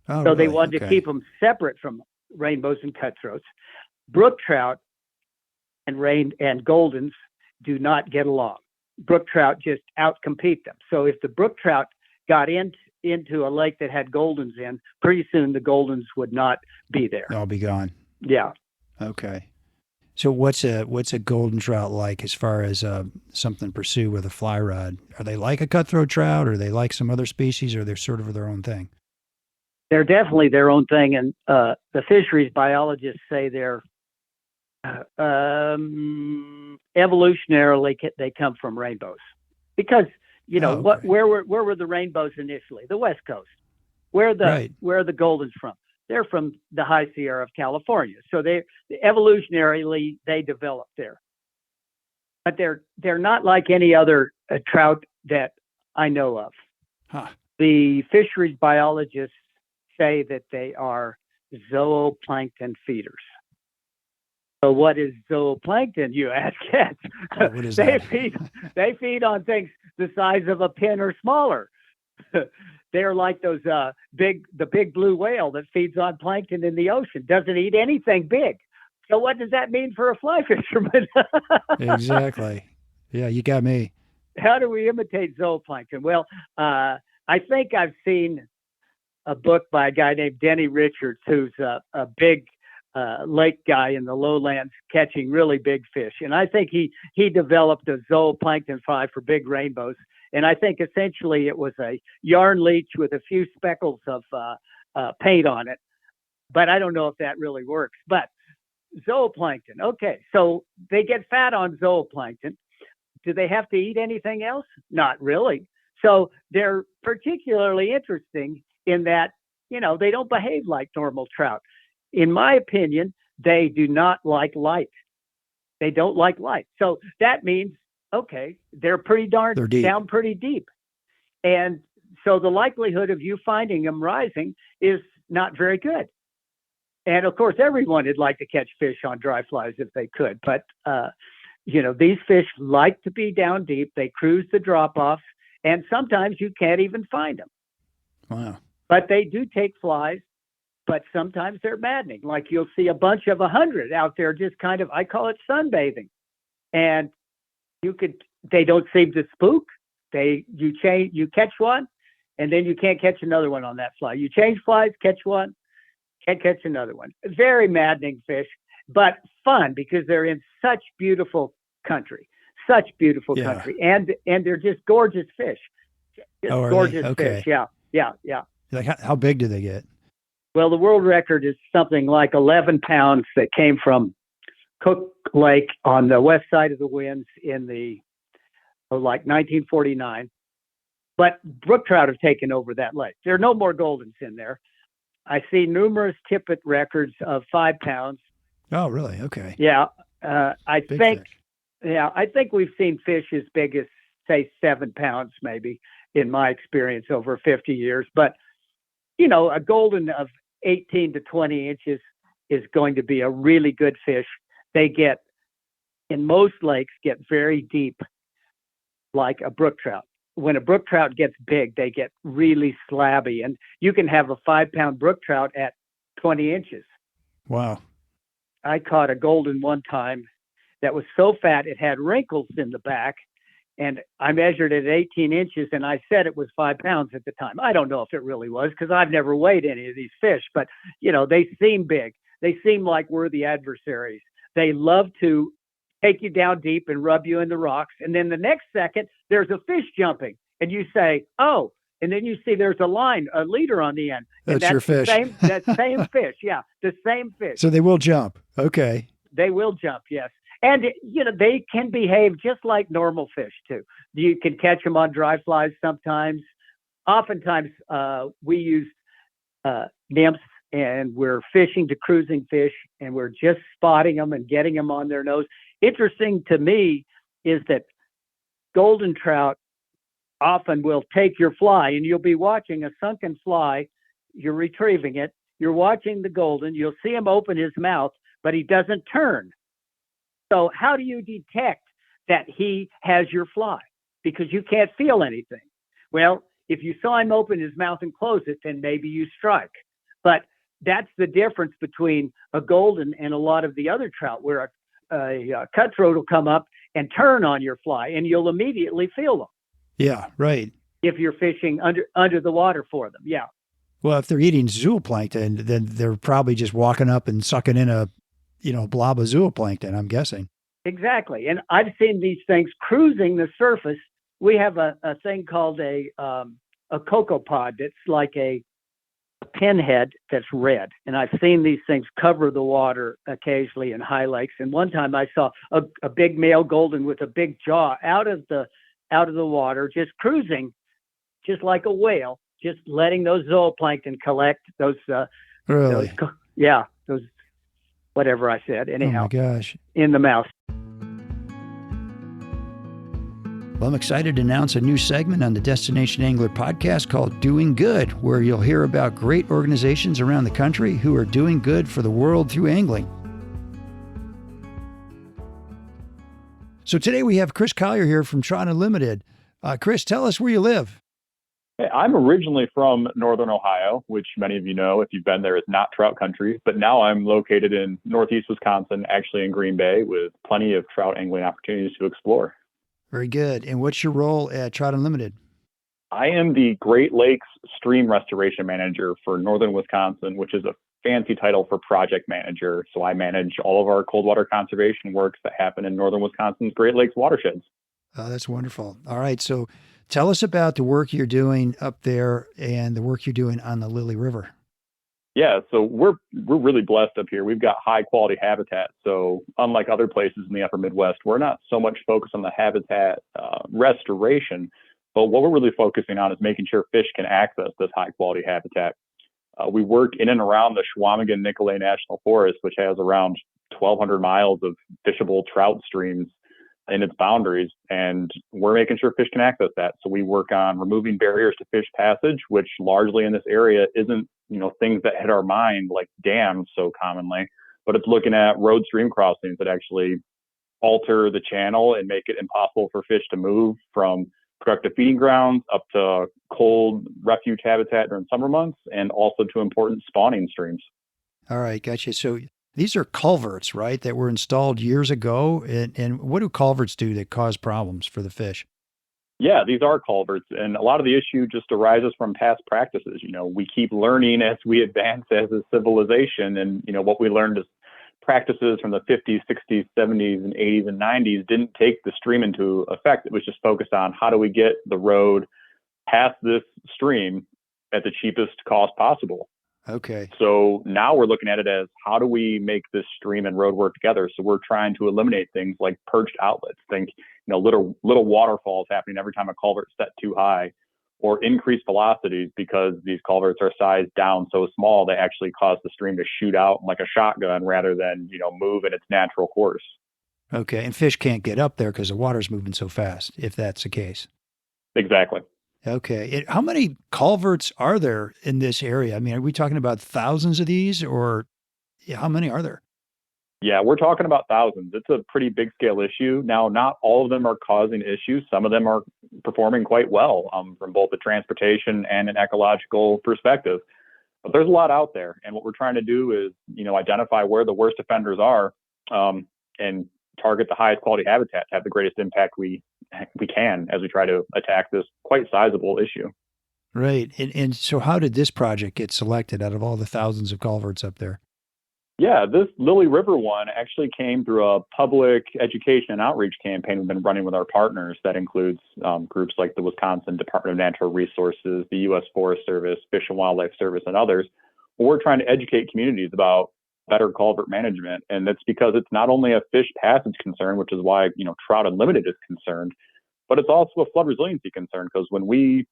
[SPEAKER 1] Oh,
[SPEAKER 2] So
[SPEAKER 1] really?
[SPEAKER 2] they wanted to keep them separate from rainbows and cutthroats. Brook trout and goldens do not get along. Brook trout just outcompete them. So if the brook trout got into a lake that had goldens in, pretty soon the goldens would not be there.
[SPEAKER 1] They'll be gone.
[SPEAKER 2] Yeah.
[SPEAKER 1] Okay. So what's a golden trout like as far as something to pursue with a fly rod? Are they like a cutthroat trout, or are they like some other species, or they're sort of their own thing?
[SPEAKER 2] They're definitely their own thing, and the fisheries biologists say they're evolutionarily they come from rainbows, because where were the rainbows initially? The West Coast. Where are the goldens from? They're from the high Sierra of California. So evolutionarily they developed there. But they're not like any other trout that I know of.
[SPEAKER 1] Huh.
[SPEAKER 2] The fisheries biologists say that they are zooplankton feeders. So what is zooplankton, you ask? Yes.
[SPEAKER 1] What is that?
[SPEAKER 2] They feed on things the size of a pin or smaller. They're like those the big blue whale that feeds on plankton in the ocean. Doesn't eat anything big. So what does that mean for a fly fisherman?
[SPEAKER 1] Exactly. Yeah, you got me.
[SPEAKER 2] How do we imitate zooplankton? Well, I think I've seen a book by a guy named Denny Richards, who's a big lake guy in the lowlands catching really big fish. And I think he developed a zooplankton fly for big rainbows. And I think essentially it was a yarn leech with a few speckles of paint on it. But I don't know if that really works. But zooplankton. Okay, so they get fat on zooplankton. Do they have to eat anything else? Not really. So they're particularly interesting in that, they don't behave like normal trout. In my opinion, they do not like light. They don't like light. So that means, okay, they're down pretty deep. And so the likelihood of you finding them rising is not very good. And of course, everyone would like to catch fish on dry flies if they could. But, these fish like to be down deep. They cruise the drop-offs, and sometimes you can't even find them.
[SPEAKER 1] Wow.
[SPEAKER 2] But they do take flies, but sometimes they're maddening. Like you'll see a bunch of 100 out there just kind of, I call it sunbathing. And they don't seem to spook. You catch one, and then you can't catch another one on that fly. You change flies, catch one, can't catch another one. Very maddening fish, but fun because they're in such beautiful country, country. And they're just gorgeous fish. Gorgeous fish. Yeah.
[SPEAKER 1] Like how big do they get?
[SPEAKER 2] Well, the world record is something like 11 pounds that came from Cook Lake on the west side of the winds in like 1949. But brook trout have taken over that lake. There are no more goldens in there. I see numerous tippet records of 5 pounds.
[SPEAKER 1] Oh, really? Okay.
[SPEAKER 2] Yeah. I think we've seen fish as big as, say, 7 pounds, maybe, in my experience over 50 years. But, a golden of 18 to 20 inches is going to be a really good fish. They in most lakes, get very deep, like a brook trout. When a brook trout gets big, they get really slabby. And you can have a 5-pound brook trout at 20 inches.
[SPEAKER 1] Wow.
[SPEAKER 2] I caught a golden one time that was so fat it had wrinkles in the back. And I measured it at 18 inches, and I said it was 5 pounds at the time. I don't know if it really was because I've never weighed any of these fish, but, they seem big. They seem like worthy adversaries. They love to take you down deep and rub you in the rocks. And then the next second, there's a fish jumping, and you say, oh, and then you see there's a leader on the end. And
[SPEAKER 1] that's your fish.
[SPEAKER 2] That same fish. Yeah, the same fish.
[SPEAKER 1] So they will jump. Okay.
[SPEAKER 2] They will jump, yes. And, they can behave just like normal fish, too. You can catch them on dry flies sometimes. Oftentimes, we use nymphs and we're fishing to cruising fish, and we're just spotting them and getting them on their nose. Interesting to me is that golden trout often will take your fly, and you'll be watching a sunken fly. You're retrieving it. You're watching the golden. You'll see him open his mouth, but he doesn't turn. So how do you detect that he has your fly? Because you can't feel anything. Well, if you saw him open his mouth and close it, then maybe you strike. But that's the difference between a golden and a lot of the other trout, where a cutthroat will come up and turn on your fly, and you'll immediately feel them.
[SPEAKER 1] Yeah, right.
[SPEAKER 2] If you're fishing under the water for them, yeah.
[SPEAKER 1] Well, if they're eating zooplankton, then they're probably just walking up and sucking in a, blob of zooplankton, I'm guessing.
[SPEAKER 2] Exactly. And I've seen these things cruising the surface. We have a thing called a cocopod that's like a pinhead that's red. And I've seen these things cover the water occasionally in high lakes. And one time I saw a big male golden with a big jaw out of the water, just cruising, just like a whale, just letting those zooplankton collect those.
[SPEAKER 1] Really?
[SPEAKER 2] Those whatever I said. Anyhow.
[SPEAKER 1] Oh my gosh.
[SPEAKER 2] In the mouth.
[SPEAKER 1] Well, I'm excited to announce a new segment on the Destination Angler podcast called Doing Good, where you'll hear about great organizations around the country who are doing good for the world through angling. So today we have Chris Collier here from Trout Unlimited. Chris, tell us where you live.
[SPEAKER 4] Hey, I'm originally from Northern Ohio, which many of you know, if you've been there, is not trout country. But now I'm located in Northeast Wisconsin, actually in Green Bay, with plenty of trout angling opportunities to explore.
[SPEAKER 1] Very good. And what's your role at Trout Unlimited?
[SPEAKER 4] I am the Great Lakes Stream Restoration Manager for Northern Wisconsin, which is a fancy title for project manager. So I manage all of our cold water conservation works that happen in Northern Wisconsin's Great Lakes watersheds.
[SPEAKER 1] Oh, that's wonderful. All right. So tell us about the work you're doing up there and the work you're doing on the Lily River.
[SPEAKER 4] Yeah, so we're really blessed up here. We've got high quality habitat. So unlike other places in the upper Midwest, we're not so much focused on the habitat restoration, but what we're really focusing on is making sure fish can access this high quality habitat. We work in and around the Wyoming-Nicolet National Forest, which has around 1,200 miles of fishable trout streams in its boundaries, and we're making sure fish can access that. So we work on removing barriers to fish passage, which largely in this area isn't, things that hit our mind like dams so commonly, but it's looking at road stream crossings that actually alter the channel and make it impossible for fish to move from productive feeding grounds up to cold refuge habitat during summer months, and also to important spawning streams.
[SPEAKER 1] All right, gotcha. So these are culverts, right, that were installed years ago. And what do culverts do that cause problems for the fish?
[SPEAKER 4] Yeah, these are culverts. And a lot of the issue just arises from past practices. We keep learning as we advance as a civilization. And, what we learned as practices from the 50s, 60s, 70s, and 80s and 90s didn't take the stream into effect. It was just focused on how do we get the road past this stream at the cheapest cost possible.
[SPEAKER 1] Okay.
[SPEAKER 4] So now we're looking at it as how do we make this stream and road work together? So we're trying to eliminate things like perched outlets. Think, little waterfalls happening every time a culvert's set too high, or increased velocities because these culverts are sized down so small they actually cause the stream to shoot out like a shotgun rather than, move in its natural course.
[SPEAKER 1] Okay. And fish can't get up there because the water's moving so fast, if that's the case.
[SPEAKER 4] Exactly.
[SPEAKER 1] Okay. How many culverts are there in this area? I mean, are we talking about thousands of these, or how many are there?
[SPEAKER 4] Yeah, we're talking about thousands. It's a pretty big scale issue. Now, not all of them are causing issues. Some of them are performing quite well from both a transportation and an ecological perspective. But there's a lot out there. And what we're trying to do is, identify where the worst offenders are and target the highest quality habitat to have the greatest impact we can as we try to attack this quite sizable issue.
[SPEAKER 1] Right. And so how did this project get selected out of all the thousands of culverts up there?
[SPEAKER 4] Yeah, this Lily River one actually came through a public education and outreach campaign we've been running with our partners. That includes groups like the Wisconsin Department of Natural Resources, the U.S. Forest Service, Fish and Wildlife Service, and others. We're trying to educate communities about better culvert management. And that's because it's not only a fish passage concern, which is why, Trout Unlimited is concerned, but it's also a flood resiliency concern, because when we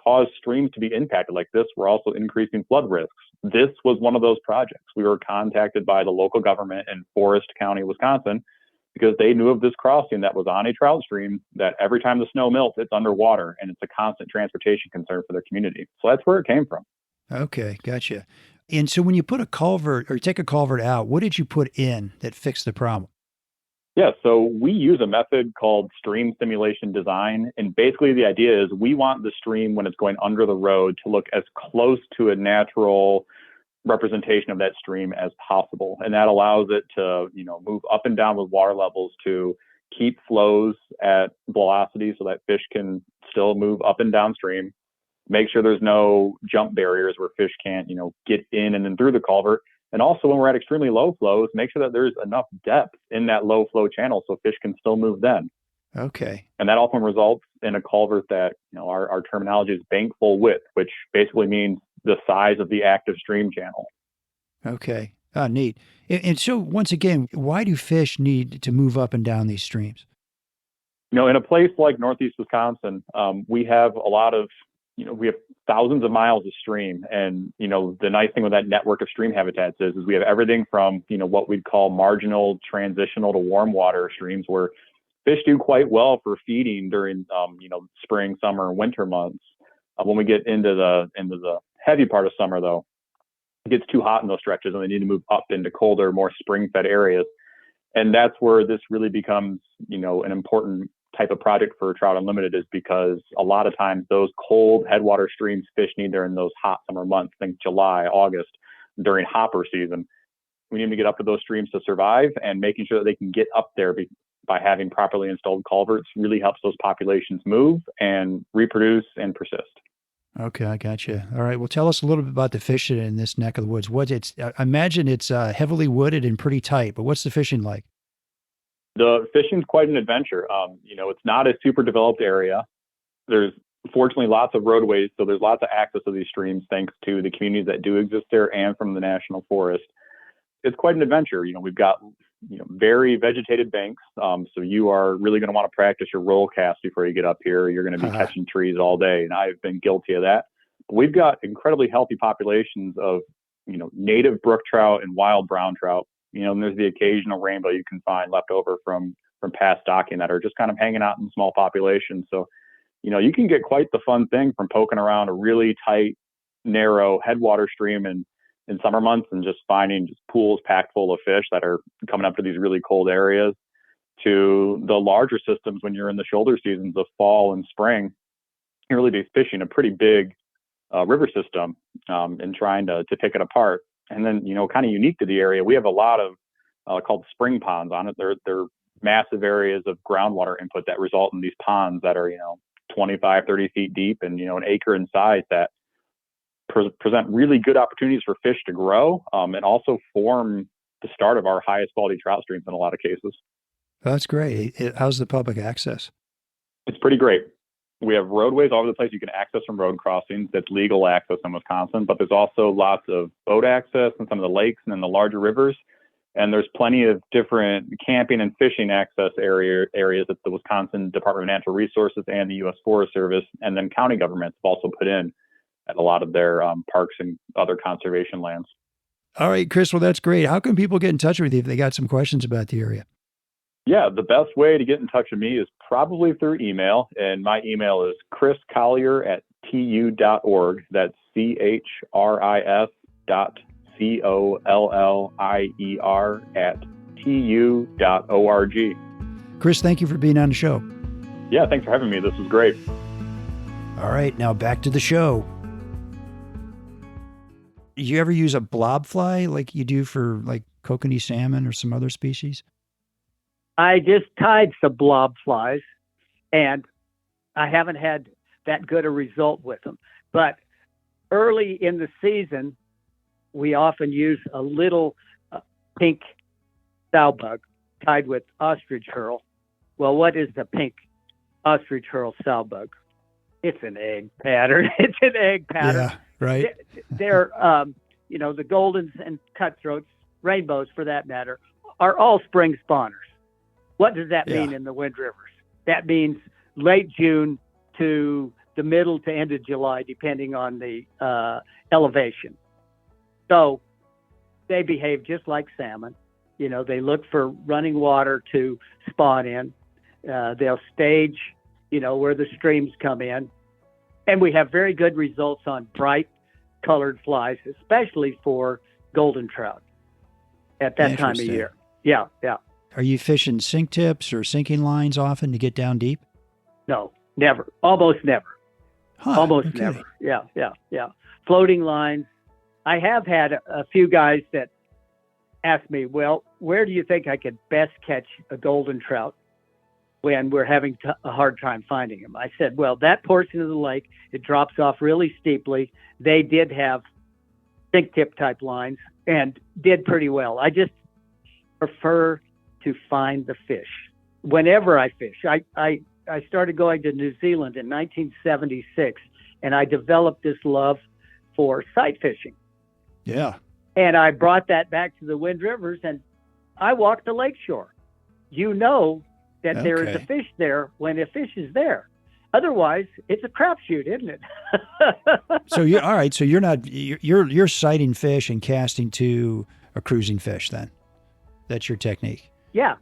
[SPEAKER 4] cause streams to be impacted like this, we're also increasing flood risks. This was one of those projects. We were contacted by the local government in Forest County, Wisconsin, because they knew of this crossing that was on a trout stream that every time the snow melts, it's underwater, and it's a constant transportation concern for their community. So that's where it came from.
[SPEAKER 1] Okay, gotcha. And so when you put a culvert or take a culvert out, what did you put in that fixed the problem?
[SPEAKER 4] Yeah, so we use a method called stream simulation design. And basically the idea is we want the stream when it's going under the road to look as close to a natural representation of that stream as possible. And that allows it to, move up and down with water levels to keep flows at velocity so that fish can still move up and downstream. Make sure there's no jump barriers where fish can't, get in and then through the culvert. And also when we're at extremely low flows, make sure that there's enough depth in that low flow channel so fish can still move then.
[SPEAKER 1] Okay.
[SPEAKER 4] And that often results in a culvert that, our terminology is bank full width, which basically means the size of the active stream channel.
[SPEAKER 1] Okay. Ah, neat. And so once again, why do fish need to move up and down these streams?
[SPEAKER 4] In a place like Northeast Wisconsin, we have a lot of, we have thousands of miles of stream. And, the nice thing with that network of stream habitats is we have everything from, what we'd call marginal transitional to warm water streams where fish do quite well for feeding during, spring, summer, and winter months. When we get into the heavy part of summer, though, it gets too hot in those stretches and they need to move up into colder, more spring-fed areas. And that's where this really becomes, an important type of project for Trout Unlimited, is because a lot of times those cold headwater streams fish need during those hot summer months, think July, August, during hopper season. We need to get up to those streams to survive, and making sure that they can get up there by having properly installed culverts really helps those populations move and reproduce and persist.
[SPEAKER 1] Okay, I gotcha. All right. Well, tell us a little bit about the fishing in this neck of the woods. I imagine it's heavily wooded and pretty tight, but what's the fishing like?
[SPEAKER 4] The fishing's quite an adventure. It's not a super developed area. There's fortunately lots of roadways, so there's lots of access to these streams thanks to the communities that do exist there and from the national forest. It's quite an adventure. We've got very vegetated banks, so you are really going to want to practice your roll cast before you get up here. You're going to be catching trees all day, and I've been guilty of that. But we've got incredibly healthy populations of native brook trout and wild brown trout. And there's the occasional rainbow you can find left over from past stocking that are just kind of hanging out in small populations. So, you can get quite the fun thing from poking around a really tight, narrow headwater stream in summer months and just finding just pools packed full of fish that are coming up to these really cold areas, to the larger systems when you're in the shoulder seasons of fall and spring. You really be fishing a pretty big river system and trying to pick it apart. And then, kind of unique to the area, we have a lot of called spring ponds on it. They're massive areas of groundwater input that result in these ponds that are, 25, 30 feet deep and, an acre in size, that present really good opportunities for fish to grow and also form the start of our highest quality trout streams in a lot of cases.
[SPEAKER 1] That's great. How's the public access?
[SPEAKER 4] It's pretty great. We have roadways all over the place you can access from road crossings. That's legal access in Wisconsin, but there's also lots of boat access in some of the lakes and in the larger rivers. And there's plenty of different camping and fishing access areas that the Wisconsin Department of Natural Resources and the U.S. Forest Service and then county governments have also put in at a lot of their parks and other conservation lands.
[SPEAKER 1] All right, Chris, well, that's great. How can people get in touch with you if they got some questions about the area?
[SPEAKER 4] Yeah, the best way to get in touch with me is probably through email. And my email is chriscollier@tu.org. That's CHRIS.COLLIER@tu.org.
[SPEAKER 1] Chris, thank you for being on the show.
[SPEAKER 4] Yeah, thanks for having me. This was great.
[SPEAKER 1] All right, now back to the show. You ever use a blob fly like you do for like kokanee salmon or some other species?
[SPEAKER 2] I just tied some blob flies, and I haven't had that good a result with them. But early in the season, we often use a little pink sow bug tied with ostrich herl. Well, what is the pink ostrich herl sow bug? It's an egg pattern. It's an egg pattern.
[SPEAKER 1] Yeah, right.
[SPEAKER 2] They're the goldens and cutthroats, rainbows for that matter, are all spring spawners. What does that mean in the Wind Rivers? That means late June to the middle to end of July, depending on the elevation. So they behave just like salmon. They look for running water to spawn in. They'll stage, where the streams come in. And we have very good results on bright colored flies, especially for golden trout at that time of year. Yeah.
[SPEAKER 1] Are you fishing sink tips or sinking lines often to get down deep?
[SPEAKER 2] No, never. Almost never.
[SPEAKER 1] Huh,
[SPEAKER 2] Almost
[SPEAKER 1] okay.
[SPEAKER 2] never. Yeah. Floating lines. I have had a few guys that ask me, well, where do you think I could best catch a golden trout when we're having a hard time finding them? I said, well, that portion of the lake, it drops off really steeply. They did have sink tip type lines and did pretty well. I just prefer to find the fish whenever I fish. I started going to New Zealand in 1976, and I developed this love for sight fishing.
[SPEAKER 1] Yeah.
[SPEAKER 2] And I brought that back to the Wind Rivers, and I walked the lakeshore. That there is a fish there when a fish is there. Otherwise, it's a crapshoot, isn't it?
[SPEAKER 1] So all right. So you're sighting fish and casting to a cruising fish then. That's your technique.
[SPEAKER 2] Yeah.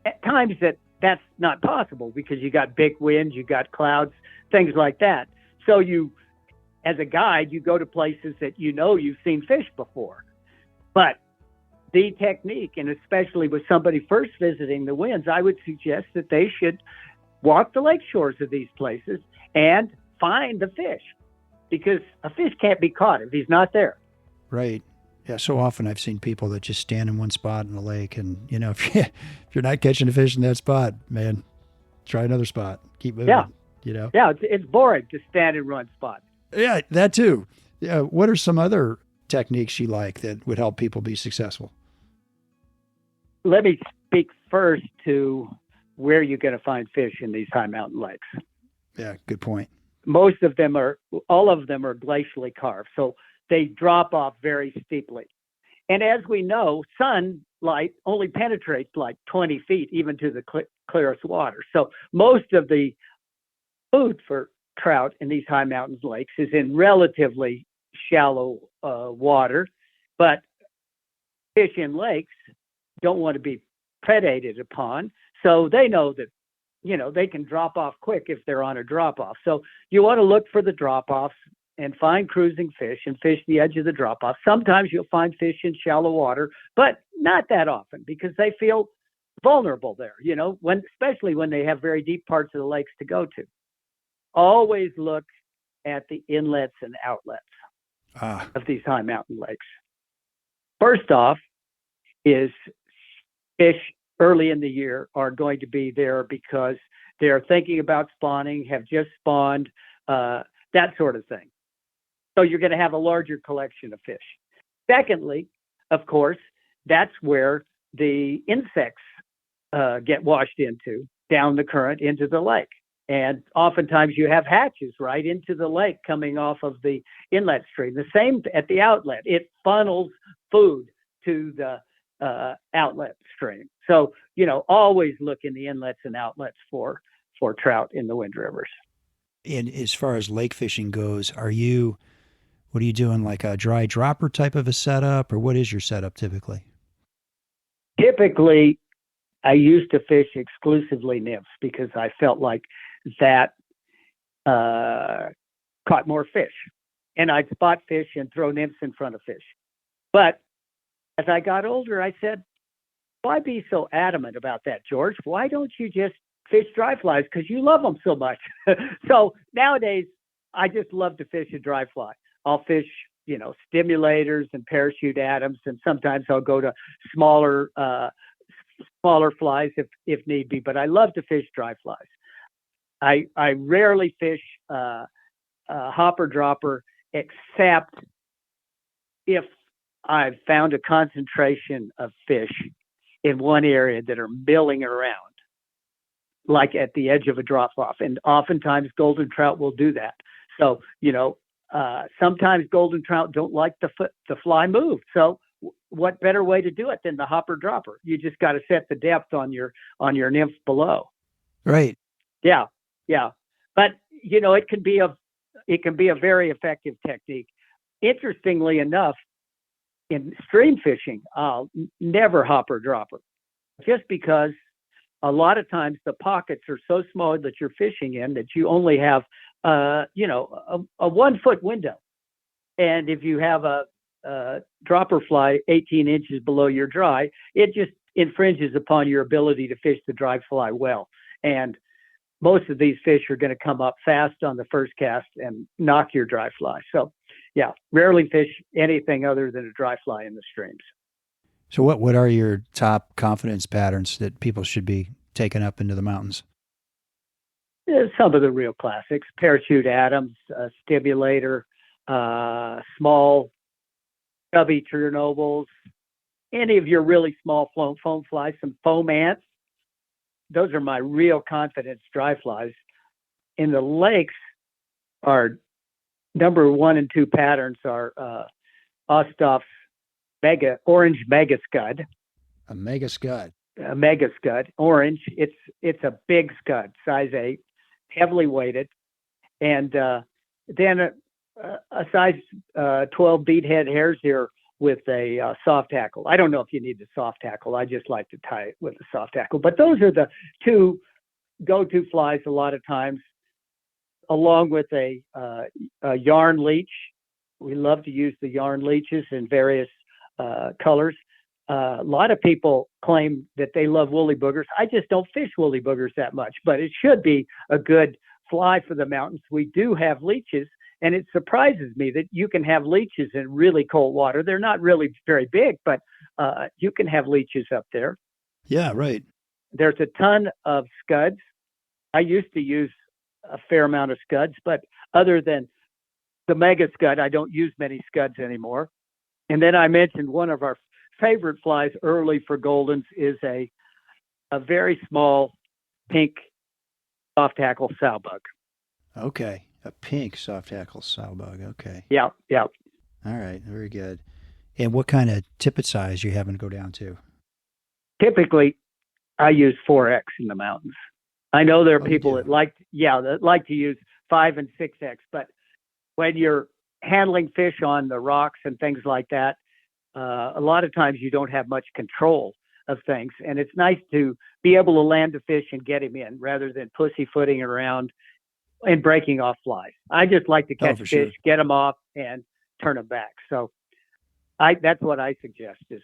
[SPEAKER 2] At times that's not possible because you got big winds, you got clouds, things like that. So as a guide, you go to places that you've seen fish before. But the technique, and especially with somebody first visiting the winds, I would suggest that they should walk the lake shores of these places and find the fish, because a fish can't be caught if he's not there.
[SPEAKER 1] Right. Yeah. So often I've seen people that just stand in one spot in the lake, and if you're not catching a fish in that spot, man, try another spot. Keep moving.
[SPEAKER 2] Yeah. Yeah. It's boring to stand in one spot.
[SPEAKER 1] Yeah, that too. Yeah. What are some other techniques you like that would help people be successful?
[SPEAKER 2] Let me speak first to where you're going to find fish in these high mountain lakes.
[SPEAKER 1] Yeah, good point.
[SPEAKER 2] All of them are glacially carved, so they drop off very steeply. And as we know, sunlight only penetrates like 20 feet, even to the clearest water. So most of the food for trout in these high mountain lakes is in relatively shallow water, but fish in lakes don't want to be predated upon, so they know that they can drop off quick if they're on a drop off. So you want to look for the drop offs and find cruising fish and fish the edge of the drop off. Sometimes you'll find fish in shallow water, but not that often because they feel vulnerable there, especially when they have very deep parts of the lakes to go to. Always look at the inlets and outlets of these high mountain lakes. First off is fish early in the year are going to be there because they're thinking about spawning, have just spawned, that sort of thing. So you're going to have a larger collection of fish. Secondly, of course, that's where the insects get washed down the current into the lake. And oftentimes you have hatches right into the lake coming off of the inlet stream. The same at the outlet. It funnels food to the outlet stream. So, always look in the inlets and outlets for trout in the Wind Rivers.
[SPEAKER 1] And as far as lake fishing goes, what are you doing, like a dry dropper type of a setup, or what is your setup typically?
[SPEAKER 2] Typically, I used to fish exclusively nymphs because I felt like that caught more fish. And I'd spot fish and throw nymphs in front of fish. But as I got older, I said, why be so adamant about that, George? Why don't you just fish dry flies? Because you love them so much. So nowadays, I just love to fish a dry fly. I'll fish, stimulators and parachute Adams, and sometimes I'll go to smaller flies if need be. But I love to fish dry flies. I rarely fish hopper dropper, except if I've found a concentration of fish in one area that are milling around, like at the edge of a drop off. And oftentimes golden trout will do that. So, sometimes golden trout don't like the fly move. So what better way to do it than the hopper dropper? You just got to set the depth on your nymph below.
[SPEAKER 1] Right.
[SPEAKER 2] Yeah. But it can be a very effective technique. Interestingly enough, in stream fishing, I'll never hopper dropper, just because a lot of times the pockets are so small that you're fishing in that you only have, a 1 foot window. And if you have a dropper fly 18 inches below your dry, it just infringes upon your ability to fish the dry fly well. And most of these fish are going to come up fast on the first cast and knock your dry fly. So, yeah, rarely fish anything other than a dry fly in the streams.
[SPEAKER 1] So what are your top confidence patterns that people should be taking up into the mountains?
[SPEAKER 2] Some of the real classics: Parachute Adams, Stimulator, small chubby Chernobyls, any of your really small foam flies, some foam ants. Those are my real confidence dry flies. In the lakes, our number 1 and 2 patterns are Osthoff's orange mega scud.
[SPEAKER 1] A mega scud.
[SPEAKER 2] A mega scud, orange. It's a big scud, size 8, heavily weighted, and then a size 12 beadhead hare's ear with a soft tackle. I don't know if you need the soft tackle. I just like to tie it with a soft tackle. But those are the 2 go-to flies a lot of times, along with a yarn leech. We love to use the yarn leeches in various colors. A lot of people claim that they love woolly boogers. I just don't fish woolly boogers that much, but it should be a good fly for the mountains. We do have leeches, and it surprises me that you can have leeches in really cold water. They're not really very big, but you can have leeches up there.
[SPEAKER 1] Yeah, right.
[SPEAKER 2] There's a ton of scuds. I used to use a fair amount of scuds, but other than the mega scud, I don't use many scuds anymore. And then I mentioned one of our favorite flies early for Goldens is a very small pink soft tackle sowbug.
[SPEAKER 1] Okay. A pink soft tackle sowbug. Okay.
[SPEAKER 2] Yeah.
[SPEAKER 1] All right. Very good. And what kind of tippet size you having to go down to?
[SPEAKER 2] Typically, I use 4X in the mountains. I know there are people that like to use 5 and 6X, but when you're handling fish on the rocks and things like that, a lot of times you don't have much control of things, and it's nice to be able to land a fish and get him in rather than pussyfooting around and breaking off flies. I just like to catch fish,
[SPEAKER 1] sure.
[SPEAKER 2] Get them off, and turn them back. So that's what I suggest is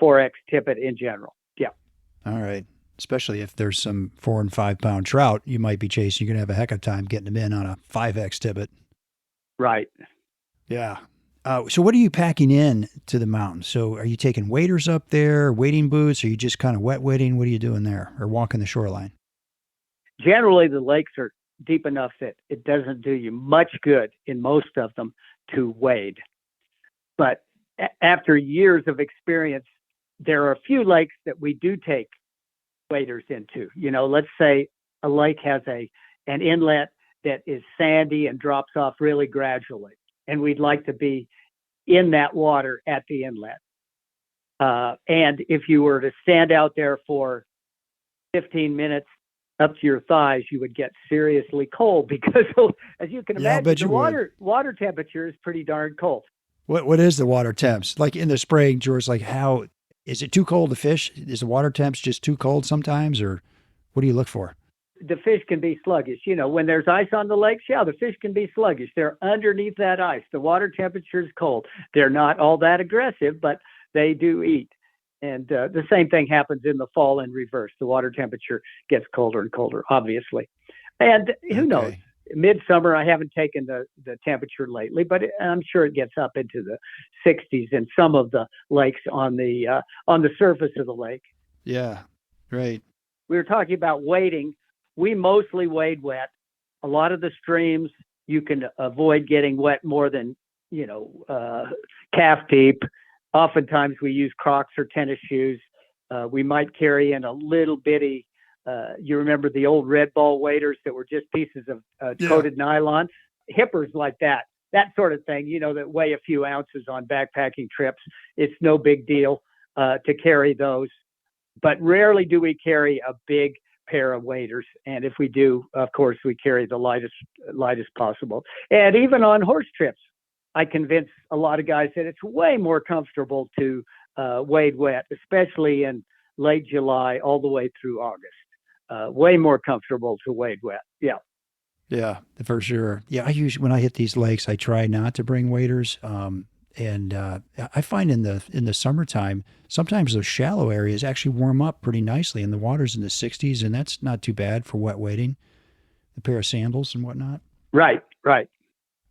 [SPEAKER 2] 4X tippet in general. Yeah.
[SPEAKER 1] All right. Especially if there's some 4 and 5 pound trout you might be chasing, you're going to have a heck of a time getting them in on a 5X tippet.
[SPEAKER 2] Right.
[SPEAKER 1] Yeah. So what are you packing in to the mountains? So are you taking waders up there, wading boots? Are you just kind of wet wading? What are you doing there, or walking the shoreline?
[SPEAKER 2] Generally, the lakes are deep enough that it doesn't do you much good in most of them to wade. But after years of experience, there are a few lakes that we do take waders into. Let's say a lake has an inlet that is sandy and drops off really gradually, and we'd like to be in that water at the inlet. And if you were to stand out there for 15 minutes up to your thighs, you would get seriously cold because, as you can imagine, the water temperature is pretty darn cold.
[SPEAKER 1] What is the water temps? Like in the spring, George, like how, is it too cold to fish? Is the water temps just too cold sometimes, or what do you look for?
[SPEAKER 2] The fish can be sluggish. When there's ice on the lakes, the fish can be sluggish. They're underneath that ice. The water temperature is cold. They're not all that aggressive, but they do eat. And the same thing happens in the fall in reverse. The water temperature gets colder and colder, obviously. And who knows? Midsummer, I haven't taken the temperature lately, but I'm sure it gets up into the 60s in some of the lakes on the surface of the lake.
[SPEAKER 1] Yeah, right.
[SPEAKER 2] We were talking about wading. We mostly wade wet. A lot of the streams, you can avoid getting wet more than, calf deep. Oftentimes we use Crocs or tennis shoes. We might carry in a little bitty, you remember the old red ball waders that were just pieces of coated nylon? Hippers like that sort of thing, that weigh a few ounces on backpacking trips. It's no big deal to carry those. But rarely do we carry a big pair of waders. And if we do, of course, we carry the lightest possible. And even on horse trips, I convince a lot of guys that it's way more comfortable to wade wet, especially in late July all the way through August. Way more comfortable to wade wet. Yeah.
[SPEAKER 1] Yeah, for sure. Yeah, when I hit these lakes, I try not to bring waders. And I find in the summertime, sometimes those shallow areas actually warm up pretty nicely, and the water's in the 60s, and that's not too bad for wet wading. A pair of sandals and whatnot.
[SPEAKER 2] Right.
[SPEAKER 1] All right,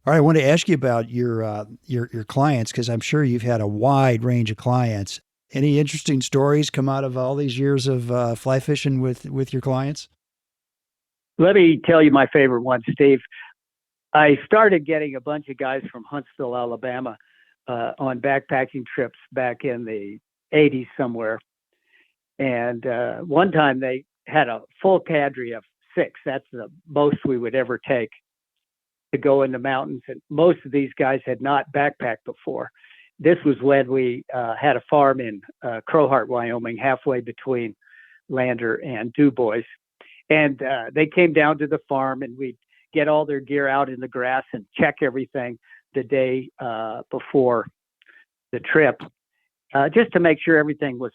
[SPEAKER 1] I want to ask you about your clients, because I'm sure you've had a wide range of clients. Any interesting stories come out of all these years of fly fishing with your clients?
[SPEAKER 2] Let me tell you my favorite one, Steve. I started getting a bunch of guys from Huntsville, Alabama, on backpacking trips back in the 80s somewhere. And one time they had a full cadre of 6. That's the most we would ever take to go in the mountains. And most of these guys had not backpacked before. This was when we had a farm in Crowheart, Wyoming, halfway between Lander and DuBois. And they came down to the farm, and we'd get all their gear out in the grass and check everything the day before the trip, just to make sure everything was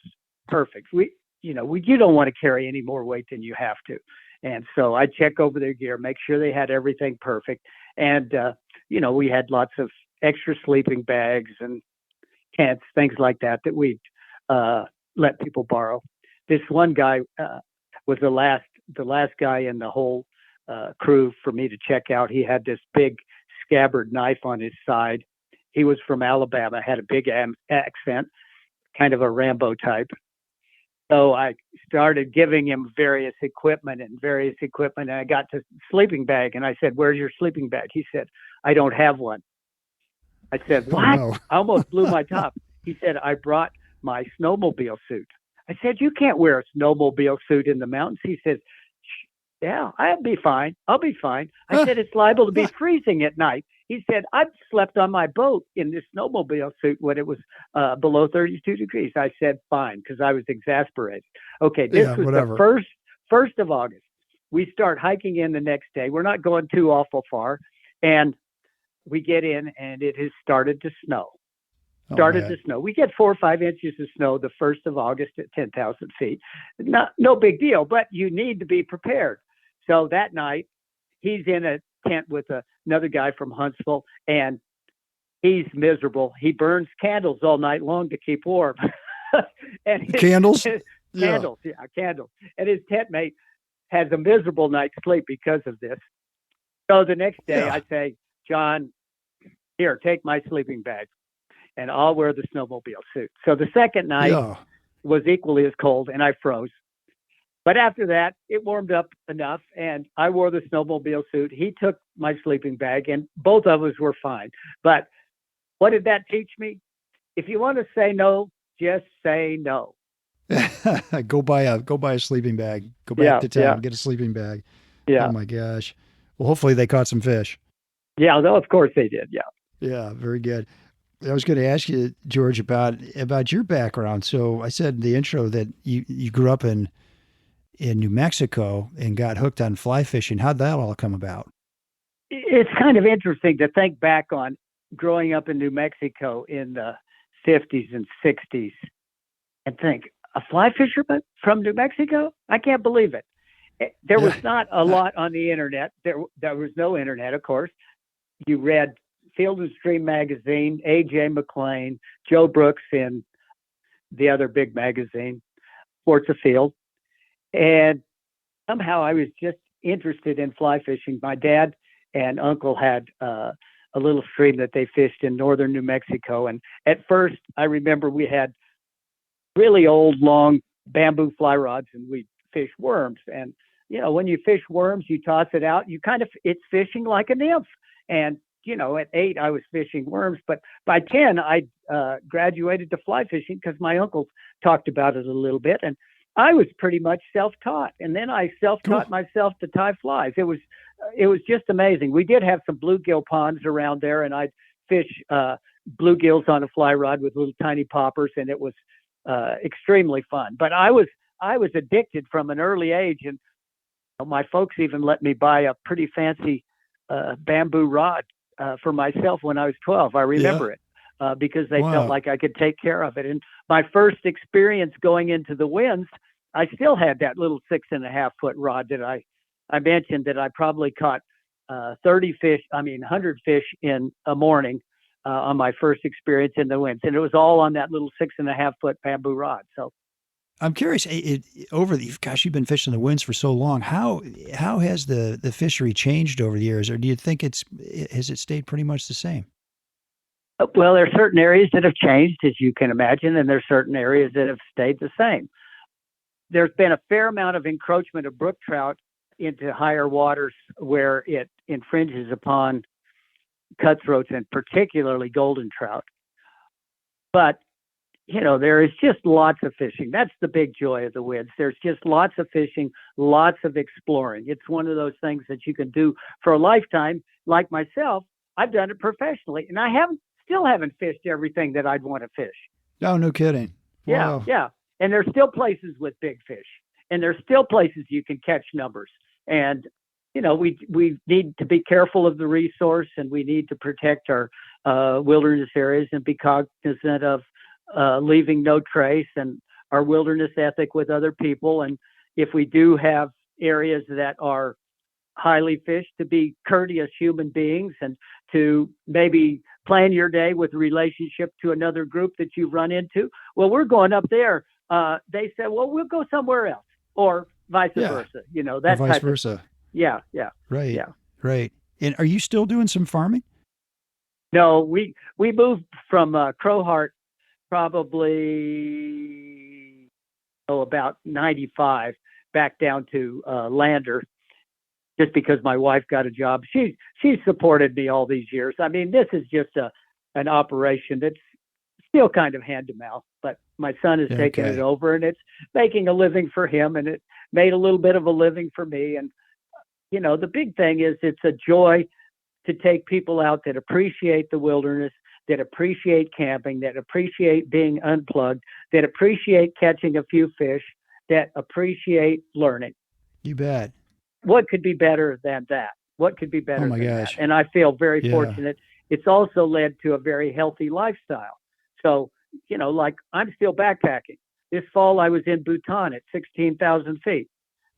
[SPEAKER 2] perfect. You don't want to carry any more weight than you have to. And so I check over their gear, make sure they had everything perfect. And, we had lots of extra sleeping bags and tents, things like that we'd let people borrow. This one guy was the last guy in the whole crew for me to check out. He had this big scabbard knife on his side. He was from Alabama, had a big accent, kind of a Rambo type. So I started giving him various equipment, and I got to sleeping bag, and I said, "Where's your sleeping bag?" He said, "I don't have one." I said, "What?"
[SPEAKER 1] Oh, no.
[SPEAKER 2] I almost blew my top. He said, "I brought my snowmobile suit." I said, "You can't wear a snowmobile suit in the mountains." He says, "Yeah, I'll be fine. I said, "It's liable to be freezing at night." He said, "I've slept on my boat in this snowmobile suit when it was below 32 degrees. I said, "Fine," because I was exasperated. Okay, this was
[SPEAKER 1] whatever.
[SPEAKER 2] the first of August. We start hiking in the next day. We're not going too awful far. And we get in, and it has started to snow. To snow. We get 4 or 5 inches of snow the 1st of August at 10,000 feet. No big deal, but you need to be prepared. So that night, he's in a tent with another guy from Huntsville, and he's miserable. He burns candles all night long to keep warm.
[SPEAKER 1] Candles?
[SPEAKER 2] Candles. And his tent mate has a miserable night's sleep because of this. So the next day, I say, "John, here, take my sleeping bag, and I'll wear the snowmobile suit." So the second night was equally as cold, and I froze. But after that, it warmed up enough, and I wore the snowmobile suit. He took my sleeping bag, and both of us were fine. But what did that teach me? If you want to say no, just say no.
[SPEAKER 1] Go buy a sleeping bag. Go back to town, get a sleeping bag.
[SPEAKER 2] Yeah.
[SPEAKER 1] Oh my gosh. Well, hopefully they caught some fish.
[SPEAKER 2] Yeah, no, of course they did. Yeah.
[SPEAKER 1] Yeah, very good. I was going to ask you, George, about your background. So I said in the intro that you grew up in New Mexico and got hooked on fly fishing. How'd that all come about?
[SPEAKER 2] It's kind of interesting to think back on growing up in New Mexico in the 50s and 60s and think, a fly fisherman from New Mexico? I can't believe it. There was not a lot on the internet. There was no internet, of course. You read Field and Stream magazine, A.J. McLean, Joe Brooks in the other big magazine, Sports Afield. And somehow I was just interested in fly fishing. My dad and uncle had a little stream that they fished in northern New Mexico. And at first, I remember we had really old, long bamboo fly rods, and we'd fish worms. And, when you fish worms, you toss it out. It's fishing like a nymph. And, at 8, I was fishing worms. But by 10, I graduated to fly fishing because my uncle talked about it a little bit. And I was pretty much self-taught. And then I self-taught myself to tie flies. It was just amazing. We did have some bluegill ponds around there, and I'd fish bluegills on a fly rod with little tiny poppers, and it was extremely fun. But I was addicted from an early age, and My folks even let me buy a pretty fancy bamboo rod for myself when I was 12. I remember it because they felt
[SPEAKER 1] Wow.
[SPEAKER 2] like I could take care of it. And my first experience going into the winds, I still had that little 6.5 foot rod that I mentioned that I probably caught 100 fish in a morning on my first experience in the winds. And it was all on that little 6.5 foot bamboo rod. So
[SPEAKER 1] I'm curious, gosh, you've been fishing the winds for so long. How has the fishery changed over the years, or do you think has it stayed pretty much the same?
[SPEAKER 2] well, there are certain areas that have changed, as you can imagine, and there are certain areas that have stayed the same. There's been a fair amount of encroachment of brook trout into higher waters where it infringes upon cutthroats and particularly golden trout. But, there is just lots of fishing. That's the big joy of the winds. There's just lots of fishing, lots of exploring. It's one of those things that you can do for a lifetime. Like myself, I've done it professionally, and I still haven't fished everything that I'd want to fish.
[SPEAKER 1] Oh, no kidding.
[SPEAKER 2] Yeah,
[SPEAKER 1] Wow.
[SPEAKER 2] yeah. And there's still places with big fish, and there's still places you can catch numbers. And we need to be careful of the resource, and we need to protect our wilderness areas and be cognizant of leaving no trace and our wilderness ethic with other people. And if we do have areas that are highly fished, to be courteous human beings and to maybe plan your day with relationship to another group that you've run into. Well, we're going up there. They said, well, we'll go somewhere else, or vice versa. That
[SPEAKER 1] Or vice
[SPEAKER 2] type
[SPEAKER 1] versa.
[SPEAKER 2] Yeah.
[SPEAKER 1] Right.
[SPEAKER 2] Yeah.
[SPEAKER 1] Right. And are you still doing some farming?
[SPEAKER 2] No, we moved from Crowheart probably about 95 back down to Lander, just because my wife got a job. She supported me all these years. I mean, this is just an operation that's still kind of hand to mouth, but my son has taken it over, and it's making a living for him, and it made a little bit of a living for me. And the big thing is it's a joy to take people out that appreciate the wilderness, that appreciate camping, that appreciate being unplugged, that appreciate catching a few fish, that appreciate learning.
[SPEAKER 1] You bet.
[SPEAKER 2] What could be better than that? What could be better than that? And I feel very fortunate. It's also led to a very healthy lifestyle. So, like I'm still backpacking. This fall I was in Bhutan at 16,000 feet.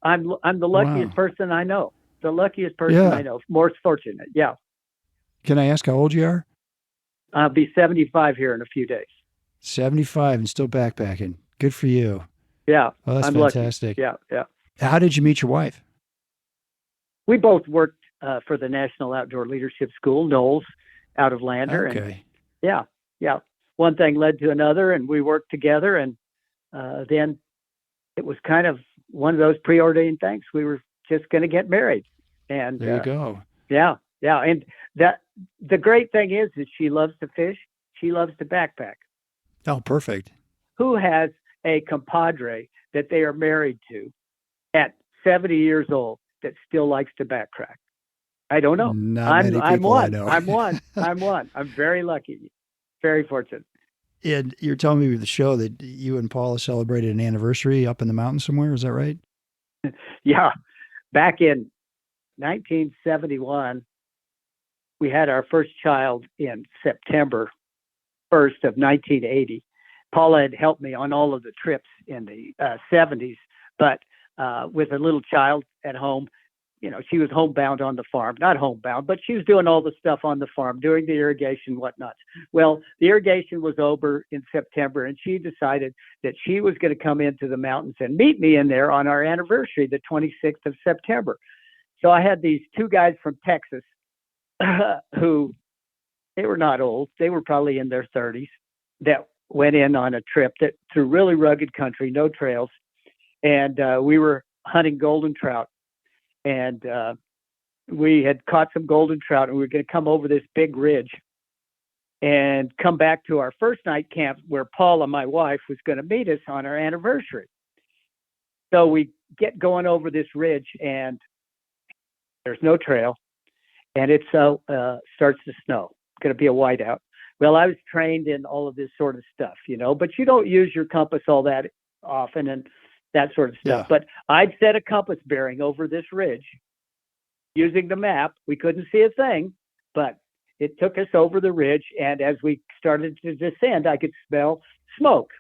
[SPEAKER 2] I'm the luckiest person I know. The luckiest person I know. More fortunate. Yeah.
[SPEAKER 1] Can I ask how old you are?
[SPEAKER 2] I'll be 75 here in a few days.
[SPEAKER 1] 75 and still backpacking. Good for you.
[SPEAKER 2] Yeah.
[SPEAKER 1] Well, that's
[SPEAKER 2] I'm
[SPEAKER 1] fantastic.
[SPEAKER 2] lucky. Yeah.
[SPEAKER 1] How did you meet your wife?
[SPEAKER 2] We both worked for the National Outdoor Leadership School, Knowles, out of Lander.
[SPEAKER 1] Okay.
[SPEAKER 2] And yeah. One thing led to another, and we worked together. And then it was kind of one of those preordained things. We were just going to get married. And
[SPEAKER 1] there you go.
[SPEAKER 2] Yeah. And the great thing is she loves to fish. She loves to backpack.
[SPEAKER 1] Oh, perfect.
[SPEAKER 2] Who has a compadre that they are married to at 70 years old that still likes to backtrack? I don't know. I'm one. I'm one. I'm very lucky. Very fortunate.
[SPEAKER 1] And you're telling me with the show that you and Paula celebrated an anniversary up in the mountains somewhere. Is that right?
[SPEAKER 2] Yeah. Back in 1971, we had our first child in September 1st of 1980. Paula had helped me on all of the trips in the 70s, but with a little child at home, she was homebound on the farm. Not homebound, but she was doing all the stuff on the farm, doing the irrigation, whatnot. Well, the irrigation was over in September, and she decided that she was going to come into the mountains and meet me in there on our anniversary, the 26th of September. So I had these two guys from Texas who, they were not old. They were probably in their 30s, that went in on a trip that through really rugged country, no trails. And we were hunting golden trout. And we had caught some golden trout, and we were going to come over this big ridge and come back to our first night camp where Paula, my wife, was going to meet us on our anniversary. So we get going over this ridge, and there's no trail, and it starts to snow. It's going to be a whiteout. Well, I was trained in all of this sort of stuff, but you don't use your compass all that often. And that sort of stuff.
[SPEAKER 1] Yeah.
[SPEAKER 2] But I'd set a compass bearing over this ridge using the map. We couldn't see a thing, but it took us over the ridge. And as we started to descend, I could smell smoke.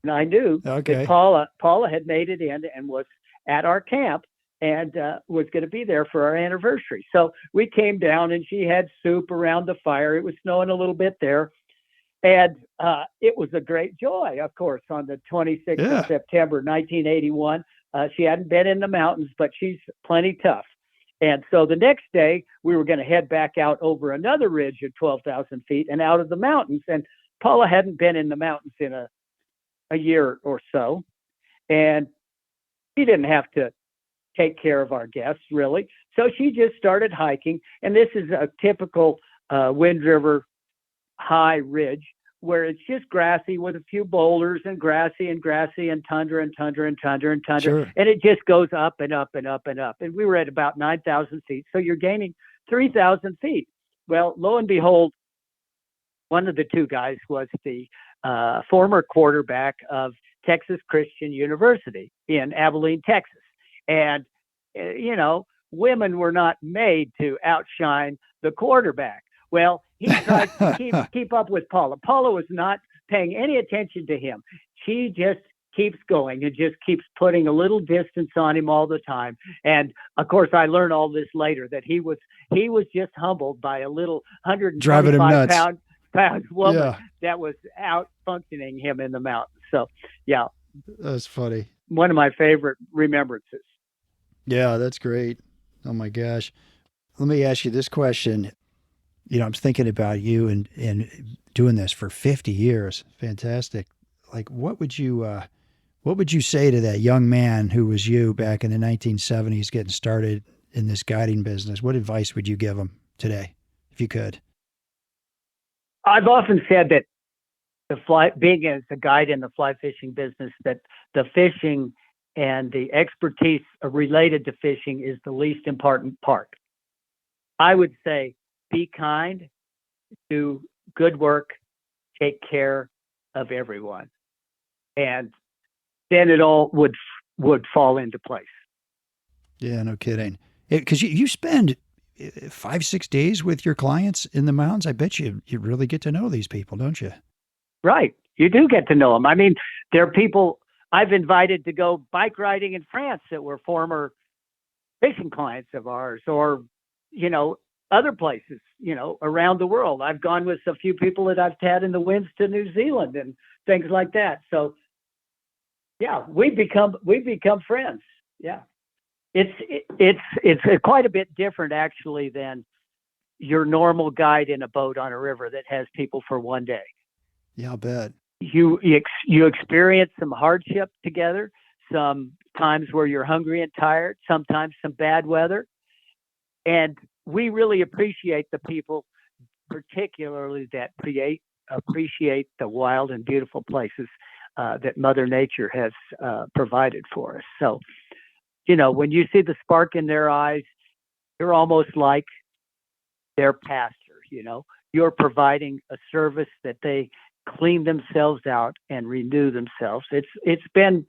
[SPEAKER 2] And I knew that Paula had made it in and was at our camp and was going to be there for our anniversary. So we came down and she had soup around the fire. It was snowing a little bit there. And it was a great joy, of course, on the 26th of September, 1981. She hadn't been in the mountains, but she's plenty tough. And so the next day, we were going to head back out over another ridge of 12,000 feet and out of the mountains. And Paula hadn't been in the mountains in a year or so. And she didn't have to take care of our guests, really. So she just started hiking. And this is a typical Wind River high ridge where it's just grassy with a few boulders and grassy and tundra and tundra and tundra and tundra.
[SPEAKER 1] Sure.
[SPEAKER 2] And it just goes up and up and up and up. And we were at about 9,000 feet. So you're gaining 3,000 feet. Well, lo and behold, one of the two guys was the former quarterback of Texas Christian University in Abilene, Texas. And, women were not made to outshine the quarterback. Well, he tried to keep up with Paula. Paula was not paying any attention to him. She just keeps going and just keeps putting a little distance on him all the time. And of course, I learned all this later that he was just humbled by a little 125 pound woman that was out functioning him in the mountains. So, yeah,
[SPEAKER 1] that's funny.
[SPEAKER 2] One of my favorite remembrances.
[SPEAKER 1] Yeah, that's great. Oh my gosh. Let me ask you this question. I'm thinking about you and doing this for 50 years. Fantastic. Like, what would you say to that young man who was you back in the 1970s getting started in this guiding business? What advice would you give him today, if you could?
[SPEAKER 2] I've often said that being as a guide in the fly fishing business, that the fishing and the expertise related to fishing is the least important part. I would say, be kind, do good work, take care of everyone. And then it all would fall into place.
[SPEAKER 1] Yeah, no kidding. Because you spend 5-6 days with your clients in the mountains. I bet you really get to know these people, don't you?
[SPEAKER 2] Right. You do get to know them. I mean, there are people I've invited to go bike riding in France that were former fishing clients of ours, or, other places, around the world. I've gone with a few people that I've had in the winds to New Zealand and things like that. So yeah, we become friends. Yeah. It's quite a bit different actually than your normal guide in a boat on a river that has people for one day.
[SPEAKER 1] Yeah, I'll bet.
[SPEAKER 2] You experience some hardship together, some times where you're hungry and tired, sometimes some bad weather. And we really appreciate the people, particularly that appreciate the wild and beautiful places that Mother Nature has provided for us. So, when you see the spark in their eyes, you're almost like their pastor. You're providing a service that they clean themselves out and renew themselves. It's been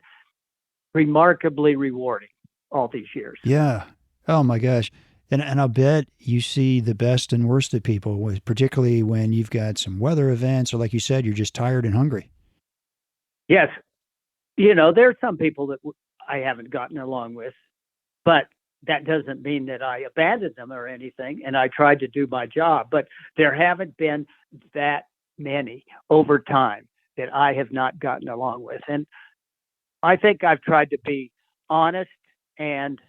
[SPEAKER 2] remarkably rewarding all these years.
[SPEAKER 1] Yeah. Oh my gosh. And I'll bet you see the best and worst of people, particularly when you've got some weather events, or like you said, you're just tired and hungry.
[SPEAKER 2] Yes. There are some people that I haven't gotten along with, but that doesn't mean that I abandoned them or anything. And I tried to do my job, but there haven't been that many over time that I have not gotten along with. And I think I've tried to be honest and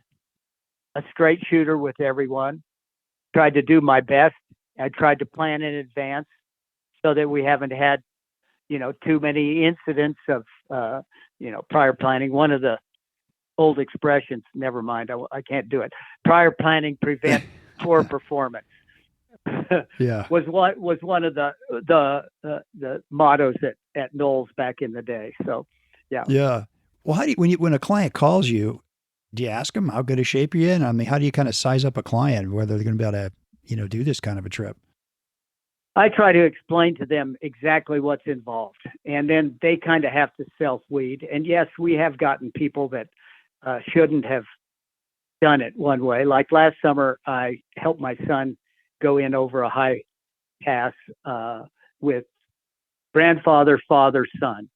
[SPEAKER 2] a straight shooter with everyone, tried to do my best. I tried to plan in advance so that we haven't had, too many incidents of, prior planning. One of the old expressions, never mind, I can't do it. Prior planning prevents poor performance.
[SPEAKER 1] Yeah.
[SPEAKER 2] was one of the mottos at Knowles back in the day. So, yeah.
[SPEAKER 1] Yeah. Well, how do when a client calls you, do you ask them how good a shape you're in? I mean, how do you kind of size up a client, whether they're going to be able to, do this kind of a trip?
[SPEAKER 2] I try to explain to them exactly what's involved, and then they kind of have to self-weed. And yes, we have gotten people that shouldn't have done it one way. Like last summer, I helped my son go in over a high pass with grandfather, father, son,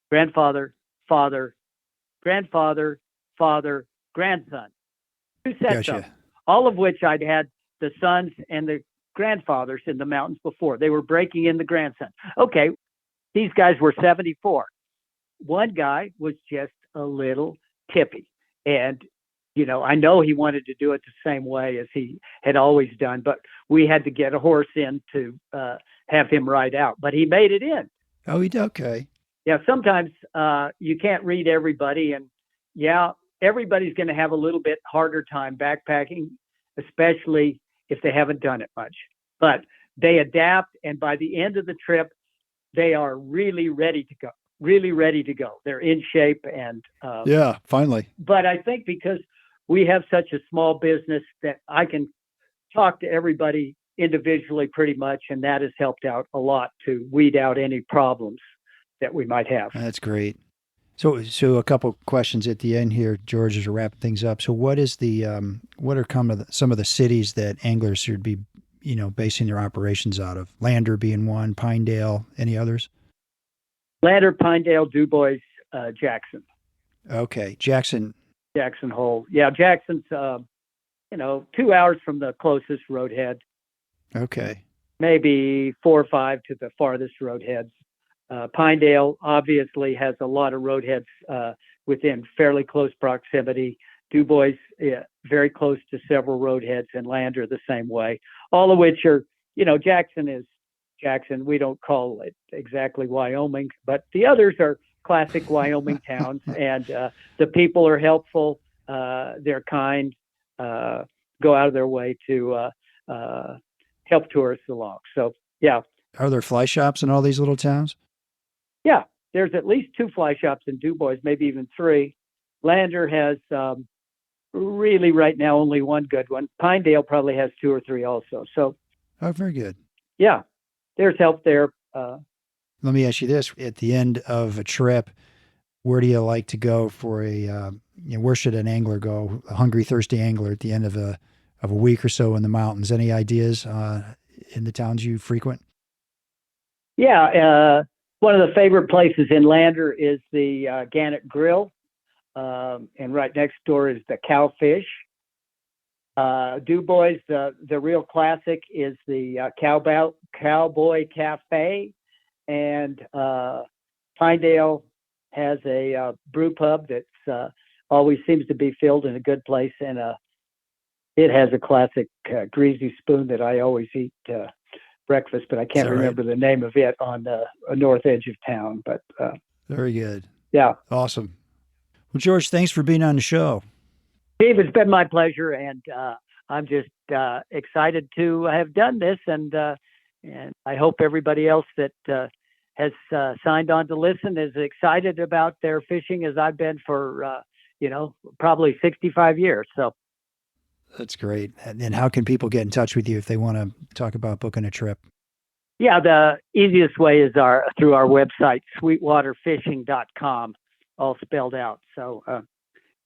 [SPEAKER 2] grandfather, father, grandfather, father, grandson. 2 sets
[SPEAKER 1] Gotcha.
[SPEAKER 2] of them, all of which I'd had the sons and the grandfathers in the mountains before. They were breaking in the grandson. Okay, these guys were 74. One guy was just a little tippy. And, I know he wanted to do it the same way as he had always done, but we had to get a horse in to have him ride out. But he made it in.
[SPEAKER 1] Oh, he did? Okay.
[SPEAKER 2] Yeah, sometimes you can't read everybody. And yeah, everybody's going to have a little bit harder time backpacking, especially if they haven't done it much. But they adapt, and by the end of the trip, they are really ready to go. Really ready to go. They're in shape, and
[SPEAKER 1] Yeah, finally.
[SPEAKER 2] But I think because we have such a small business that I can talk to everybody individually pretty much, and that has helped out a lot to weed out any problems that we might have.
[SPEAKER 1] That's great. So a couple questions at the end here, George, as we're wrapping things up. So what is what are some of the cities that anglers should be, basing their operations out of? Lander being one, Pinedale, any others?
[SPEAKER 2] Lander, Pinedale, DuBois, Jackson.
[SPEAKER 1] Okay. Jackson
[SPEAKER 2] Hole. Yeah, Jackson's, 2 hours from the closest roadhead.
[SPEAKER 1] Okay.
[SPEAKER 2] Maybe 4 or 5 to the farthest roadheads. Pinedale obviously has a lot of roadheads within fairly close proximity. DuBois, very close to several roadheads, and Lander the same way. All of which are, Jackson is Jackson. We don't call it exactly Wyoming, but the others are classic Wyoming towns, and the people are helpful. They're kind, go out of their way to help tourists along. So, yeah.
[SPEAKER 1] Are there fly shops in all these little towns?
[SPEAKER 2] Yeah, there's at least 2 fly shops in DuBois, maybe even 3. Lander has really right now only one good one. Pinedale probably has 2 or 3 also. So,
[SPEAKER 1] Oh, very good.
[SPEAKER 2] Yeah, there's help there.
[SPEAKER 1] Let me ask you this: at the end of a trip, where do you like to go for where should an angler go? A hungry, thirsty angler at the end of a week or so in the mountains. Any ideas in the towns you frequent?
[SPEAKER 2] Yeah, one of the favorite places in Lander is the Gannett Grill, and right next door is the Cowfish. DuBois, the real classic is the Cowboy Cafe, and Pinedale has a brew pub that's always seems to be filled in a good place, and it has a classic greasy spoon that I always eat breakfast, but I can't remember the name of it on the north edge of town. But
[SPEAKER 1] very good.
[SPEAKER 2] Yeah.
[SPEAKER 1] Awesome. Well, George, thanks for being on the show.
[SPEAKER 2] Steve, it's been my pleasure, and I'm just excited to have done this, and I hope everybody else that has signed on to listen is excited about their fishing as I've been for, probably 65 years. So.
[SPEAKER 1] That's great. And how can people get in touch with you if they want to talk about booking a trip?
[SPEAKER 2] Yeah, the easiest way is through our website, sweetwaterfishing.com, all spelled out. So,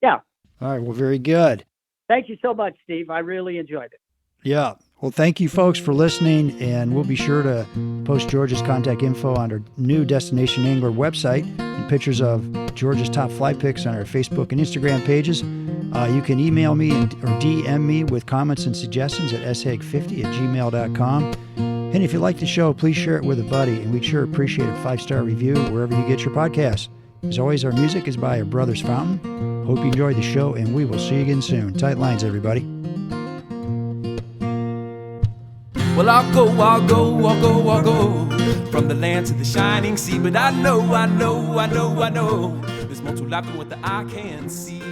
[SPEAKER 2] yeah.
[SPEAKER 1] All right. Well, very good.
[SPEAKER 2] Thank you so much, Steve. I really enjoyed it.
[SPEAKER 1] Yeah. Well, thank you, folks, for listening. And we'll be sure to post George's contact info on our new Destination Angler website and pictures of George's top fly picks on our Facebook and Instagram pages. You can email me or DM me with comments and suggestions at shag50@gmail.com. And if you like the show, please share it with a buddy. And we'd sure appreciate a 5-star review wherever you get your podcasts. As always, our music is by our Brothers Fountain. Hope you enjoyed the show, and we will see you again soon. Tight lines, everybody.
[SPEAKER 3] Well, I'll go from the land to the shining sea. But I know there's more to life than what the eye can see.